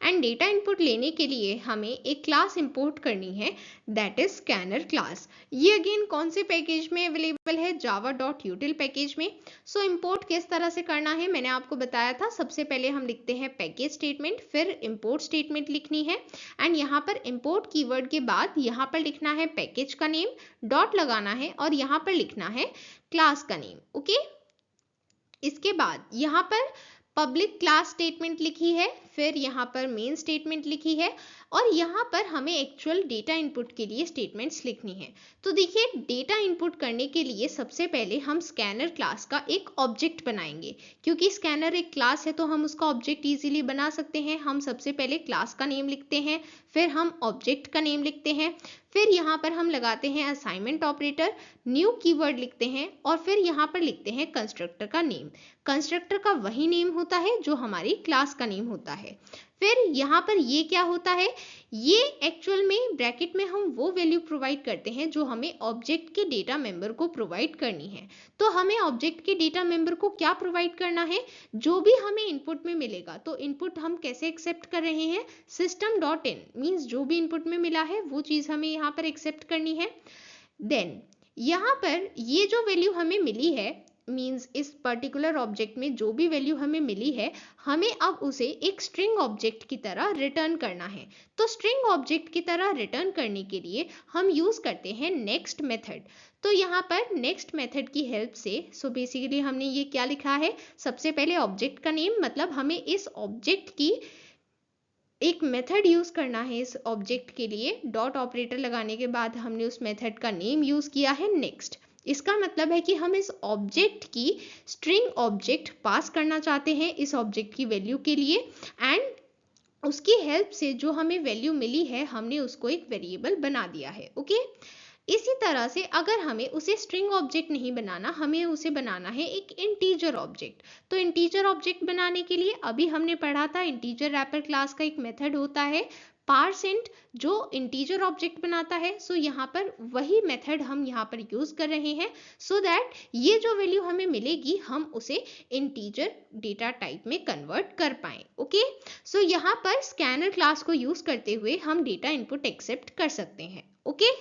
एंड डेटा इनपुट लेने के लिए हमें एक क्लास इंपोर्ट करनी है, दैट इज स्कैनर क्लास। ये अगेन कौन से पैकेज में अवेलेबल है, java.util पैकेज में। सो इंपोर्ट किस तरह से करना है मैंने आपको बताया था। सबसे पहले हम लिखते हैं पैकेज स्टेटमेंट, फिर इंपोर्ट स्टेटमेंट लिखनी है, एंड यहाँ पर इंपोर्ट कीवर्ड के बाद यहाँ पर लिखना है पैकेज का नेम, डॉट लगाना है और यहाँ पर लिखना है क्लास का नेम, ओके। इसके बाद यहाँ पर पब्लिक क्लास स्टेटमेंट लिखी है, फिर यहाँ पर मेन स्टेटमेंट लिखी है, और यहाँ पर हमें एक्चुअल डेटा इनपुट के लिए स्टेटमेंट्स लिखनी है। तो देखिए डेटा इनपुट करने के लिए सबसे पहले हम स्कैनर क्लास का एक ऑब्जेक्ट बनाएंगे, क्योंकि स्कैनर एक क्लास है तो हम उसका ऑब्जेक्ट इजीली बना सकते हैं। हम सबसे पहले क्लास का नेम लिखते हैं, फिर हम ऑब्जेक्ट का नेम लिखते हैं, फिर यहाँ पर हम लगाते हैं असाइनमेंट ऑपरेटर, न्यू कीवर्ड लिखते हैं, और फिर यहाँ पर लिखते हैं कंस्ट्रक्टर का नेम। कंस्ट्रक्टर का वही नेम होता है जो हमारी क्लास का नेम होता है। फिर यहाँ पर ये क्या होता है, ये एक्चुअल में ब्रैकेट में हम वो वैल्यू प्रोवाइड करते हैं जो हमें ऑब्जेक्ट के डेटा मेंबर को प्रोवाइड करनी है। तो हमें ऑब्जेक्ट के डेटा मेंबर को क्या प्रोवाइड करना है, जो भी हमें इनपुट में मिलेगा। तो इनपुट हम कैसे एक्सेप्ट कर रहे हैं, सिस्टम डॉट इन, मीन्स जो भी इनपुट में मिला है वो चीज हमें यहाँ पर एक्सेप्ट करनी है। देन यहाँ पर ये जो वैल्यू हमें मिली है, मीन्स इस पर्टिकुलर ऑब्जेक्ट में जो भी वैल्यू हमें मिली है, हमें अब उसे एक स्ट्रिंग ऑब्जेक्ट की तरह रिटर्न करना है। तो स्ट्रिंग ऑब्जेक्ट की तरह रिटर्न करने के लिए हम यूज करते हैं नेक्स्ट मेथड। तो यहाँ पर नेक्स्ट मेथड की हेल्प से, सो बेसिकली हमने ये क्या लिखा है, सबसे पहले ऑब्जेक्ट का नेम, मतलब हमें इस ऑब्जेक्ट की एक मेथड यूज करना है। इस ऑब्जेक्ट के लिए डॉट ऑपरेटर लगाने के बाद हमने उस मेथड का नेम यूज किया है नेक्स्ट। इसका मतलब है कि हम इस ऑब्जेक्ट की स्ट्रिंग ऑब्जेक्ट पास करना चाहते हैं इस ऑब्जेक्ट की वैल्यू के लिए, एंड उसकी हेल्प से जो हमें वैल्यू मिली है हमने उसको एक वेरिएबल बना दिया है, ओके। इसी तरह से अगर हमें उसे स्ट्रिंग ऑब्जेक्ट नहीं बनाना, हमें उसे बनाना है एक इंटीजर ऑब्जेक्ट। तो इंटीजर ऑब्जेक्ट बनाने के लिए अभी हमने पढ़ा था इंटीजर रैपर क्लास का एक मेथड होता है पार्स इंट, जो इंटीजर ऑब्जेक्ट बनाता है। सो यहाँ पर वही मेथड हम यहाँ पर यूज कर रहे हैं, सो दैट ये जो वैल्यू हमें मिलेगी हम उसे इंटीजर डेटा टाइप में कन्वर्ट कर पाए, ओके। सो यहाँ पर स्कैनर क्लास को यूज करते हुए हम डेटा इनपुट एक्सेप्ट कर सकते हैं, okay.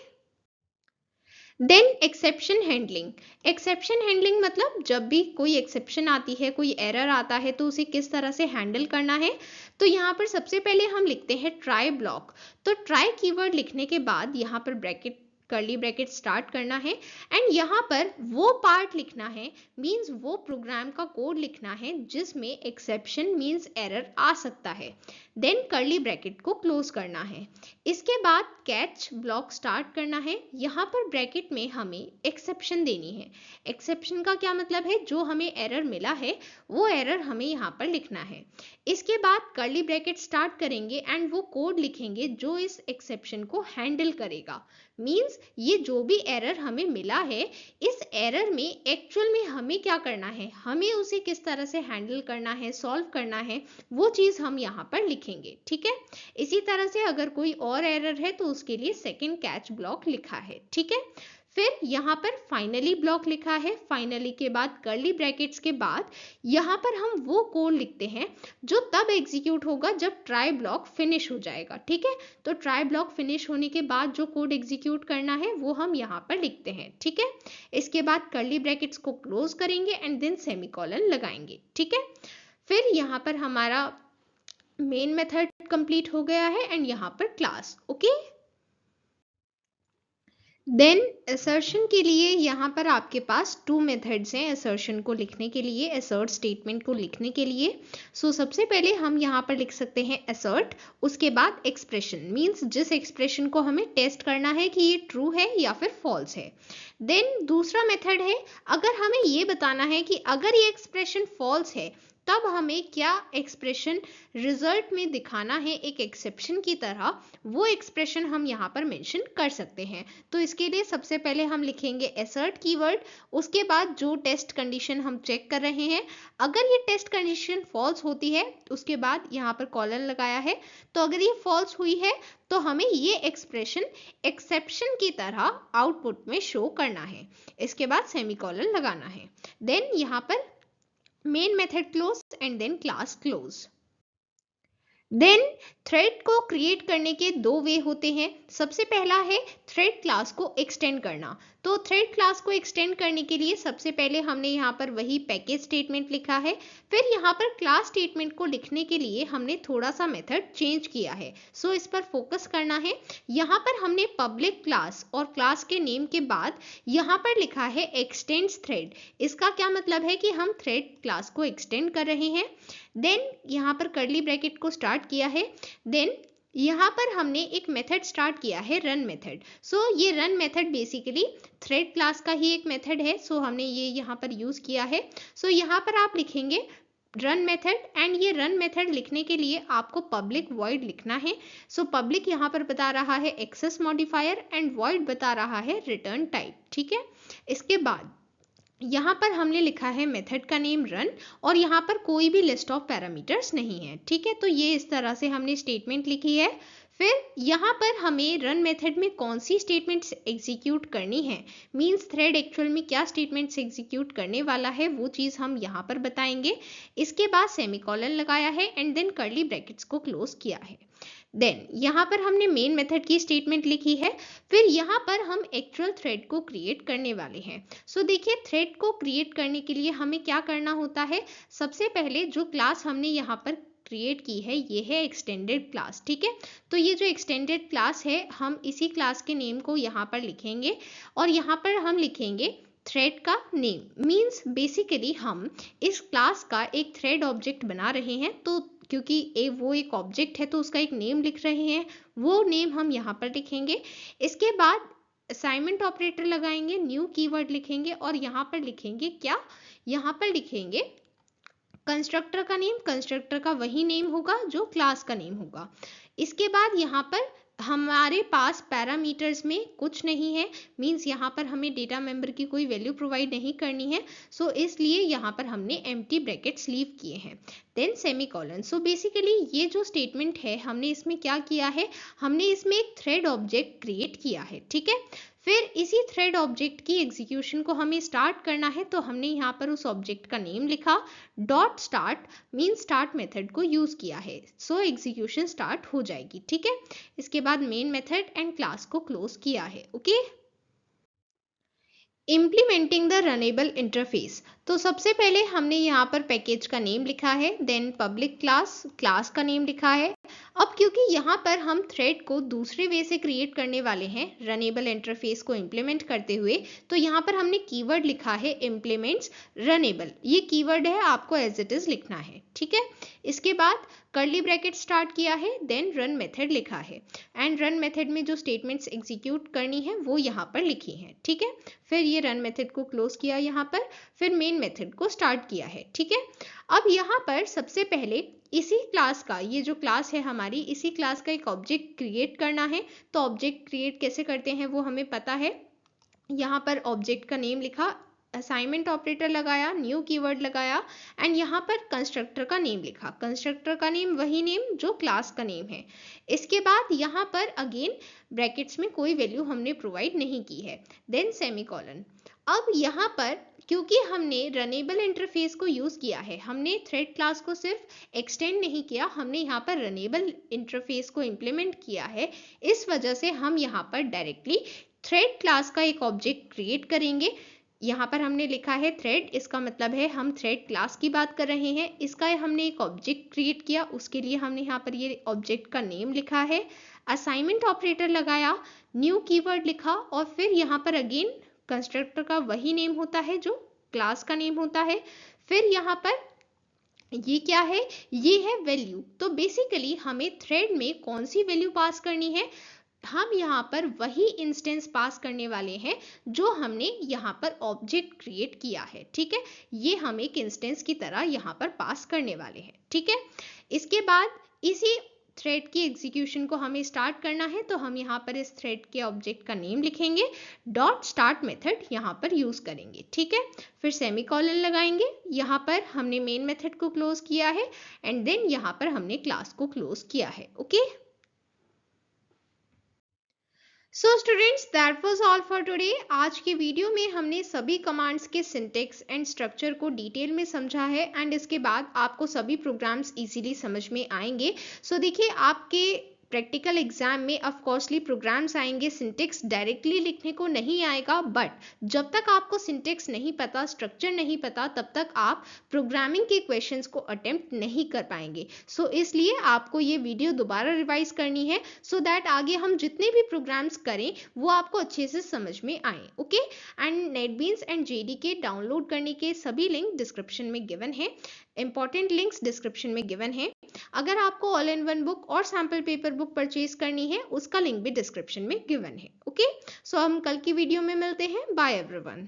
Then exception handling. Exception handling मतलब जब भी कोई एक्सेप्शन आती है, कोई एरर आता है, तो उसे किस तरह से हैंडल करना है। तो यहाँ पर सबसे पहले हम लिखते हैं ट्राई ब्लॉक। तो ट्राई कीवर्ड लिखने के बाद यहाँ पर ब्रैकेट, कर्ली ब्रैकेट स्टार्ट करना है, एंड यहाँ पर वो पार्ट लिखना है, मींस वो प्रोग्राम का कोड लिखना है जिसमें एक्सेप्शन मींस एरर आ सकता है। देन कर्ली ब्रैकेट को क्लोज करना है। इसके बाद कैच ब्लॉक स्टार्ट करना है। यहाँ पर ब्रैकेट में हमें एक्सेप्शन देनी है। एक्सेप्शन का क्या मतलब है, जो हमें एरर मिला है वो एरर हमें यहाँ पर लिखना है। इसके बाद कर्ली ब्रैकेट स्टार्ट करेंगे एंड वो कोड लिखेंगे जो इस एक्सेप्शन को हैंडल करेगा। मींस ये जो भी एरर हमें मिला है, इस एरर में एक्चुअल में हमें क्या करना है, हमें उसे किस तरह से हैंडल करना है, सॉल्व करना है, वो चीज हम यहाँ पर लिखेंगे, ठीक है। इसी तरह से अगर कोई और एरर है तो उसके लिए सेकंड कैच ब्लॉक लिखा है, ठीक है। फिर यहाँ पर फाइनली ब्लॉक लिखा है। फाइनली के बाद कर्ली ब्रैकेट्स के बाद यहाँ पर हम वो कोड लिखते हैं जो तब एग्जीक्यूट होगा जब ट्राई ब्लॉक फिनिश हो जाएगा, ठीक है। तो ट्राई ब्लॉक फिनिश होने के बाद जो कोड एग्जीक्यूट करना है वो हम यहाँ पर लिखते हैं, ठीक है। इसके बाद कर्ली ब्रैकेट्स को क्लोज करेंगे एंड देन सेमीकोलन लगाएंगे, ठीक है। फिर यहाँ पर हमारा मेन मेथड कंप्लीट हो गया है एंड यहाँ पर क्लास, ओके। देन असर्शन के लिए यहाँ पर आपके पास टू मेथड्स हैं असर्शन को लिखने के लिए, असर्ट स्टेटमेंट को लिखने के लिए। सो सबसे पहले हम यहाँ पर लिख सकते हैं असर्ट, उसके बाद एक्सप्रेशन, मीन्स जिस एक्सप्रेशन को हमें टेस्ट करना है कि ये ट्रू है या फिर फॉल्स है। देन दूसरा मेथड है, अगर हमें ये बताना है कि अगर ये एक्सप्रेशन फॉल्स है तब हमें क्या एक्सप्रेशन रिजल्ट में दिखाना है एक एक्सेप्शन की तरह, वो एक्सप्रेशन हम यहाँ पर मेंशन कर सकते हैं। तो इसके लिए सबसे पहले हम लिखेंगे assert कीवर्ड, उसके बाद जो टेस्ट कंडीशन हम चेक कर रहे हैं, अगर ये टेस्ट कंडीशन फॉल्स होती है उसके बाद यहाँ पर कॉलन लगाया है, तो अगर ये फॉल्स हुई है तो हमें ये एक्सप्रेशन एक्सेप्शन की तरह आउटपुट में शो करना है, इसके बाद सेमीकोलन लगाना है। देन यहाँ पर main method close and then class close. Then thread को क्रिएट करने के दो वे होते हैं। सबसे पहला है थ्रेड क्लास को एक्सटेंड करना। तो थ्रेड क्लास को एक्सटेंड करने के लिए सबसे पहले हमने यहाँ पर वही पैकेज स्टेटमेंट लिखा है, फिर यहाँ पर क्लास स्टेटमेंट को लिखने के लिए हमने थोड़ा सा मेथड चेंज किया है। सो इस पर फोकस करना है। यहाँ पर हमने पब्लिक क्लास और क्लास के नेम के बाद यहाँ पर लिखा है एक्सटेंड्स थ्रेड। इसका क्या मतलब है कि हम थ्रेड क्लास को एक्सटेंड कर रहे हैं। देन यहाँ पर कर्ली ब्रैकेट को स्टार्ट किया है। देन यहाँ पर हमने एक मेथड स्टार्ट किया है रन मेथड। सो ये run method basically thread class का ही एक मेथड है। सो हमने ये यहाँ पर यूज किया है। सो यहाँ पर आप लिखेंगे रन मेथड, एंड ये रन मेथड लिखने के लिए आपको पब्लिक वॉइड लिखना है। सो पब्लिक यहाँ पर बता रहा है एक्सेस मॉडिफायर एंड वॉइड बता रहा है रिटर्न टाइप। ठीक है, इसके बाद यहाँ पर हमने लिखा है मेथड का नेम रन, और यहाँ पर कोई भी लिस्ट ऑफ पैरामीटर्स नहीं है। ठीक है, तो ये इस तरह से हमने स्टेटमेंट लिखी है। फिर यहाँ पर हमें रन मेथड में कौन सी स्टेटमेंट्स एग्जीक्यूट करनी है, मींस थ्रेड एक्चुअल में क्या स्टेटमेंट्स एग्जीक्यूट करने वाला है, वो चीज़ हम यहाँ पर बताएंगे। इसके बाद सेमीकोलन लगाया है एंड देन कर्ली ब्रैकेट्स को क्लोज किया है। देन यहाँ पर हमने मेन मेथड की स्टेटमेंट लिखी है। फिर यहाँ पर हम एक्चुअल थ्रेड को क्रिएट करने वाले हैं। सो देखिए, थ्रेड को क्रिएट करने के लिए हमें क्या करना होता है। सबसे पहले जो क्लास हमने यहाँ पर क्रिएट की है ये है एक्सटेंडेड क्लास। ठीक है, तो ये जो एक्सटेंडेड क्लास है हम इसी क्लास के नेम को यहाँ पर लिखेंगे, और यहाँ पर हम लिखेंगे थ्रेड का नेम। मीन्स बेसिकली हम इस क्लास का एक थ्रेड ऑब्जेक्ट बना रहे हैं, तो क्योंकि वो एक ऑब्जेक्ट है तो उसका एक नेम लिख रहे हैं, वो नेम हम यहाँ पर लिखेंगे। इसके बाद असाइनमेंट ऑपरेटर लगाएंगे, न्यू कीवर्ड लिखेंगे, और यहाँ पर लिखेंगे क्या, यहाँ पर लिखेंगे कंस्ट्रक्टर का नेम। कंस्ट्रक्टर का वही नेम होगा जो क्लास का नेम होगा। इसके बाद यहाँ पर हमारे पास पैरामीटर्स में कुछ नहीं है, मींस यहाँ पर हमें डेटा मेंबर की कोई वैल्यू प्रोवाइड नहीं करनी है। सो इसलिए यहाँ पर हमने एम्प्टी ब्रैकेट्स लीव किए हैं। Then semicolon. सो बेसिकली ये जो स्टेटमेंट है हमने इसमें क्या किया है, हमने इसमें एक थ्रेड ऑब्जेक्ट क्रिएट किया है। ठीक है, फिर इसी थ्रेड ऑब्जेक्ट की एग्जीक्यूशन को हमें स्टार्ट करना है, तो हमने यहाँ पर उस ऑब्जेक्ट का नेम लिखा, dot start mean start method को यूज किया है। सो एग्जीक्यूशन स्टार्ट हो जाएगी। ठीक है, इसके बाद मेन मेथड एंड क्लास को क्लोज किया है। Okay, implementing the runnable interface. तो सबसे पहले हमने यहाँ पर पैकेज का नेम लिखा है, देन पब्लिक क्लास, क्लास का नेम लिखा है। अब क्योंकि यहाँ पर हम थ्रेड को दूसरे वे से क्रिएट करने वाले हैं रनेबल इंटरफेस को इम्प्लीमेंट करते हुए, तो यहाँ पर हमने कीवर्ड लिखा है इम्प्लीमेंट्स रनेबल। ये कीवर्ड है, आपको एज इट इज लिखना है। ठीक है, इसके बाद कर्ली ब्रैकेट स्टार्ट किया है, देन रन मेथड लिखा है, एंड रन मेथड में जो स्टेटमेंट्स एग्जीक्यूट करनी है वो यहाँ पर लिखी है। ठीक है, फिर ये रन मेथड को क्लोज किया यहाँ पर, फिर मेन मेथड को स्टार्ट किया है। ठीक है, अब यहाँ पर सबसे पहले इसी क्लास का, ये जो क्लास है हमारी, इसी क्लास का एक ऑब्जेक्ट क्रिएट करना है। तो ऑब्जेक्ट क्रिएट कैसे करते हैं वो हमें पता है। यहाँ पर ऑब्जेक्ट का नेम लिखा, असाइनमेंट ऑपरेटर लगाया, न्यू कीवर्ड लगाया, एंड यहाँ पर कंस्ट्रक्टर का नेम लिखा। कंस्ट्रक्टर का नेम वही नेम जो क्लास का नेम है। इसके बाद यहाँ पर अगेन ब्रैकेट्स में कोई वैल्यू हमने प्रोवाइड नहीं की है, देन सेमीकोलन। अब यहाँ पर क्योंकि हमने रनेबल इंटरफेस को यूज किया है, हमने थ्रेड क्लास को सिर्फ एक्सटेंड नहीं किया, हमने यहाँ पर रनेबल इंटरफेस को इम्प्लीमेंट किया है। इस वजह से हम यहाँ पर डायरेक्टली थ्रेड क्लास का एक ऑब्जेक्ट क्रिएट करेंगे यहाँ पर हमने लिखा है थ्रेड, इसका मतलब है हम थ्रेड क्लास की बात कर रहे हैं। इसका हमने एक ऑब्जेक्ट क्रिएट किया, उसके लिए हमने यहाँ पर ये ऑब्जेक्ट का नेम लिखा है, असाइनमेंट ऑपरेटर लगाया, न्यू कीवर्ड लिखा और फिर यहाँ पर अगेन कंस्ट्रक्टर का वही नेम होता है जो क्लास का नेम होता है। फिर यहाँ पर ये क्या है, ये है वैल्यू। तो बेसिकली हमें थ्रेड में कौन सी वैल्यू पास करनी है, हम यहाँ पर वही इंस्टेंस पास करने वाले हैं जो हमने यहाँ पर ऑब्जेक्ट क्रिएट किया है। ठीक है, ये हम एक इंस्टेंस की तरह यहाँ पर पास करने वाले हैं। ठीक है, इसके बाद इसी थ्रेड की एग्जीक्यूशन को हमें स्टार्ट करना है, तो हम यहाँ पर इस थ्रेड के ऑब्जेक्ट का नेम लिखेंगे, डॉट स्टार्ट मेथड यहाँ पर यूज करेंगे। ठीक है, फिर सेमीकोलन लगाएंगे, यहाँ पर हमने मेन मेथड को क्लोज किया है एंड देन यहाँ पर हमने क्लास को क्लोज किया है। Okay, so students that was all for today. आज के वीडियो में हमने सभी कमांड्स के सिंटेक्स एंड स्ट्रक्चर को डिटेल में समझा है एंड इसके बाद आपको सभी प्रोग्राम्स इजीली समझ में आएंगे। सो देखिए, आपके प्रैक्टिकल एग्जाम में ऑफ कोर्सली प्रोग्राम्स आएंगे, सिंटेक्स डायरेक्टली लिखने को नहीं आएगा, बट जब तक आपको सिंटेक्स नहीं पता, स्ट्रक्चर नहीं पता, तब तक आप प्रोग्रामिंग के क्वेश्चंस को अटेम्प्ट नहीं कर पाएंगे। सो इसलिए आपको ये वीडियो दोबारा रिवाइज करनी है सो दैट आगे हम जितने भी प्रोग्राम्स करें वो आपको अच्छे से समझ में आए। Okay, and NetBeans and JDK download करने के सभी लिंक डिस्क्रिप्शन में गिवन है, इंपॉर्टेंट लिंक्स डिस्क्रिप्शन में गिवन है। अगर आपको ऑल इन वन बुक और सैम्पल पेपर बुक परचेज करनी है, उसका लिंक भी डिस्क्रिप्शन में गिवन है। ओके, सो हम कल की वीडियो में मिलते हैं। Bye everyone.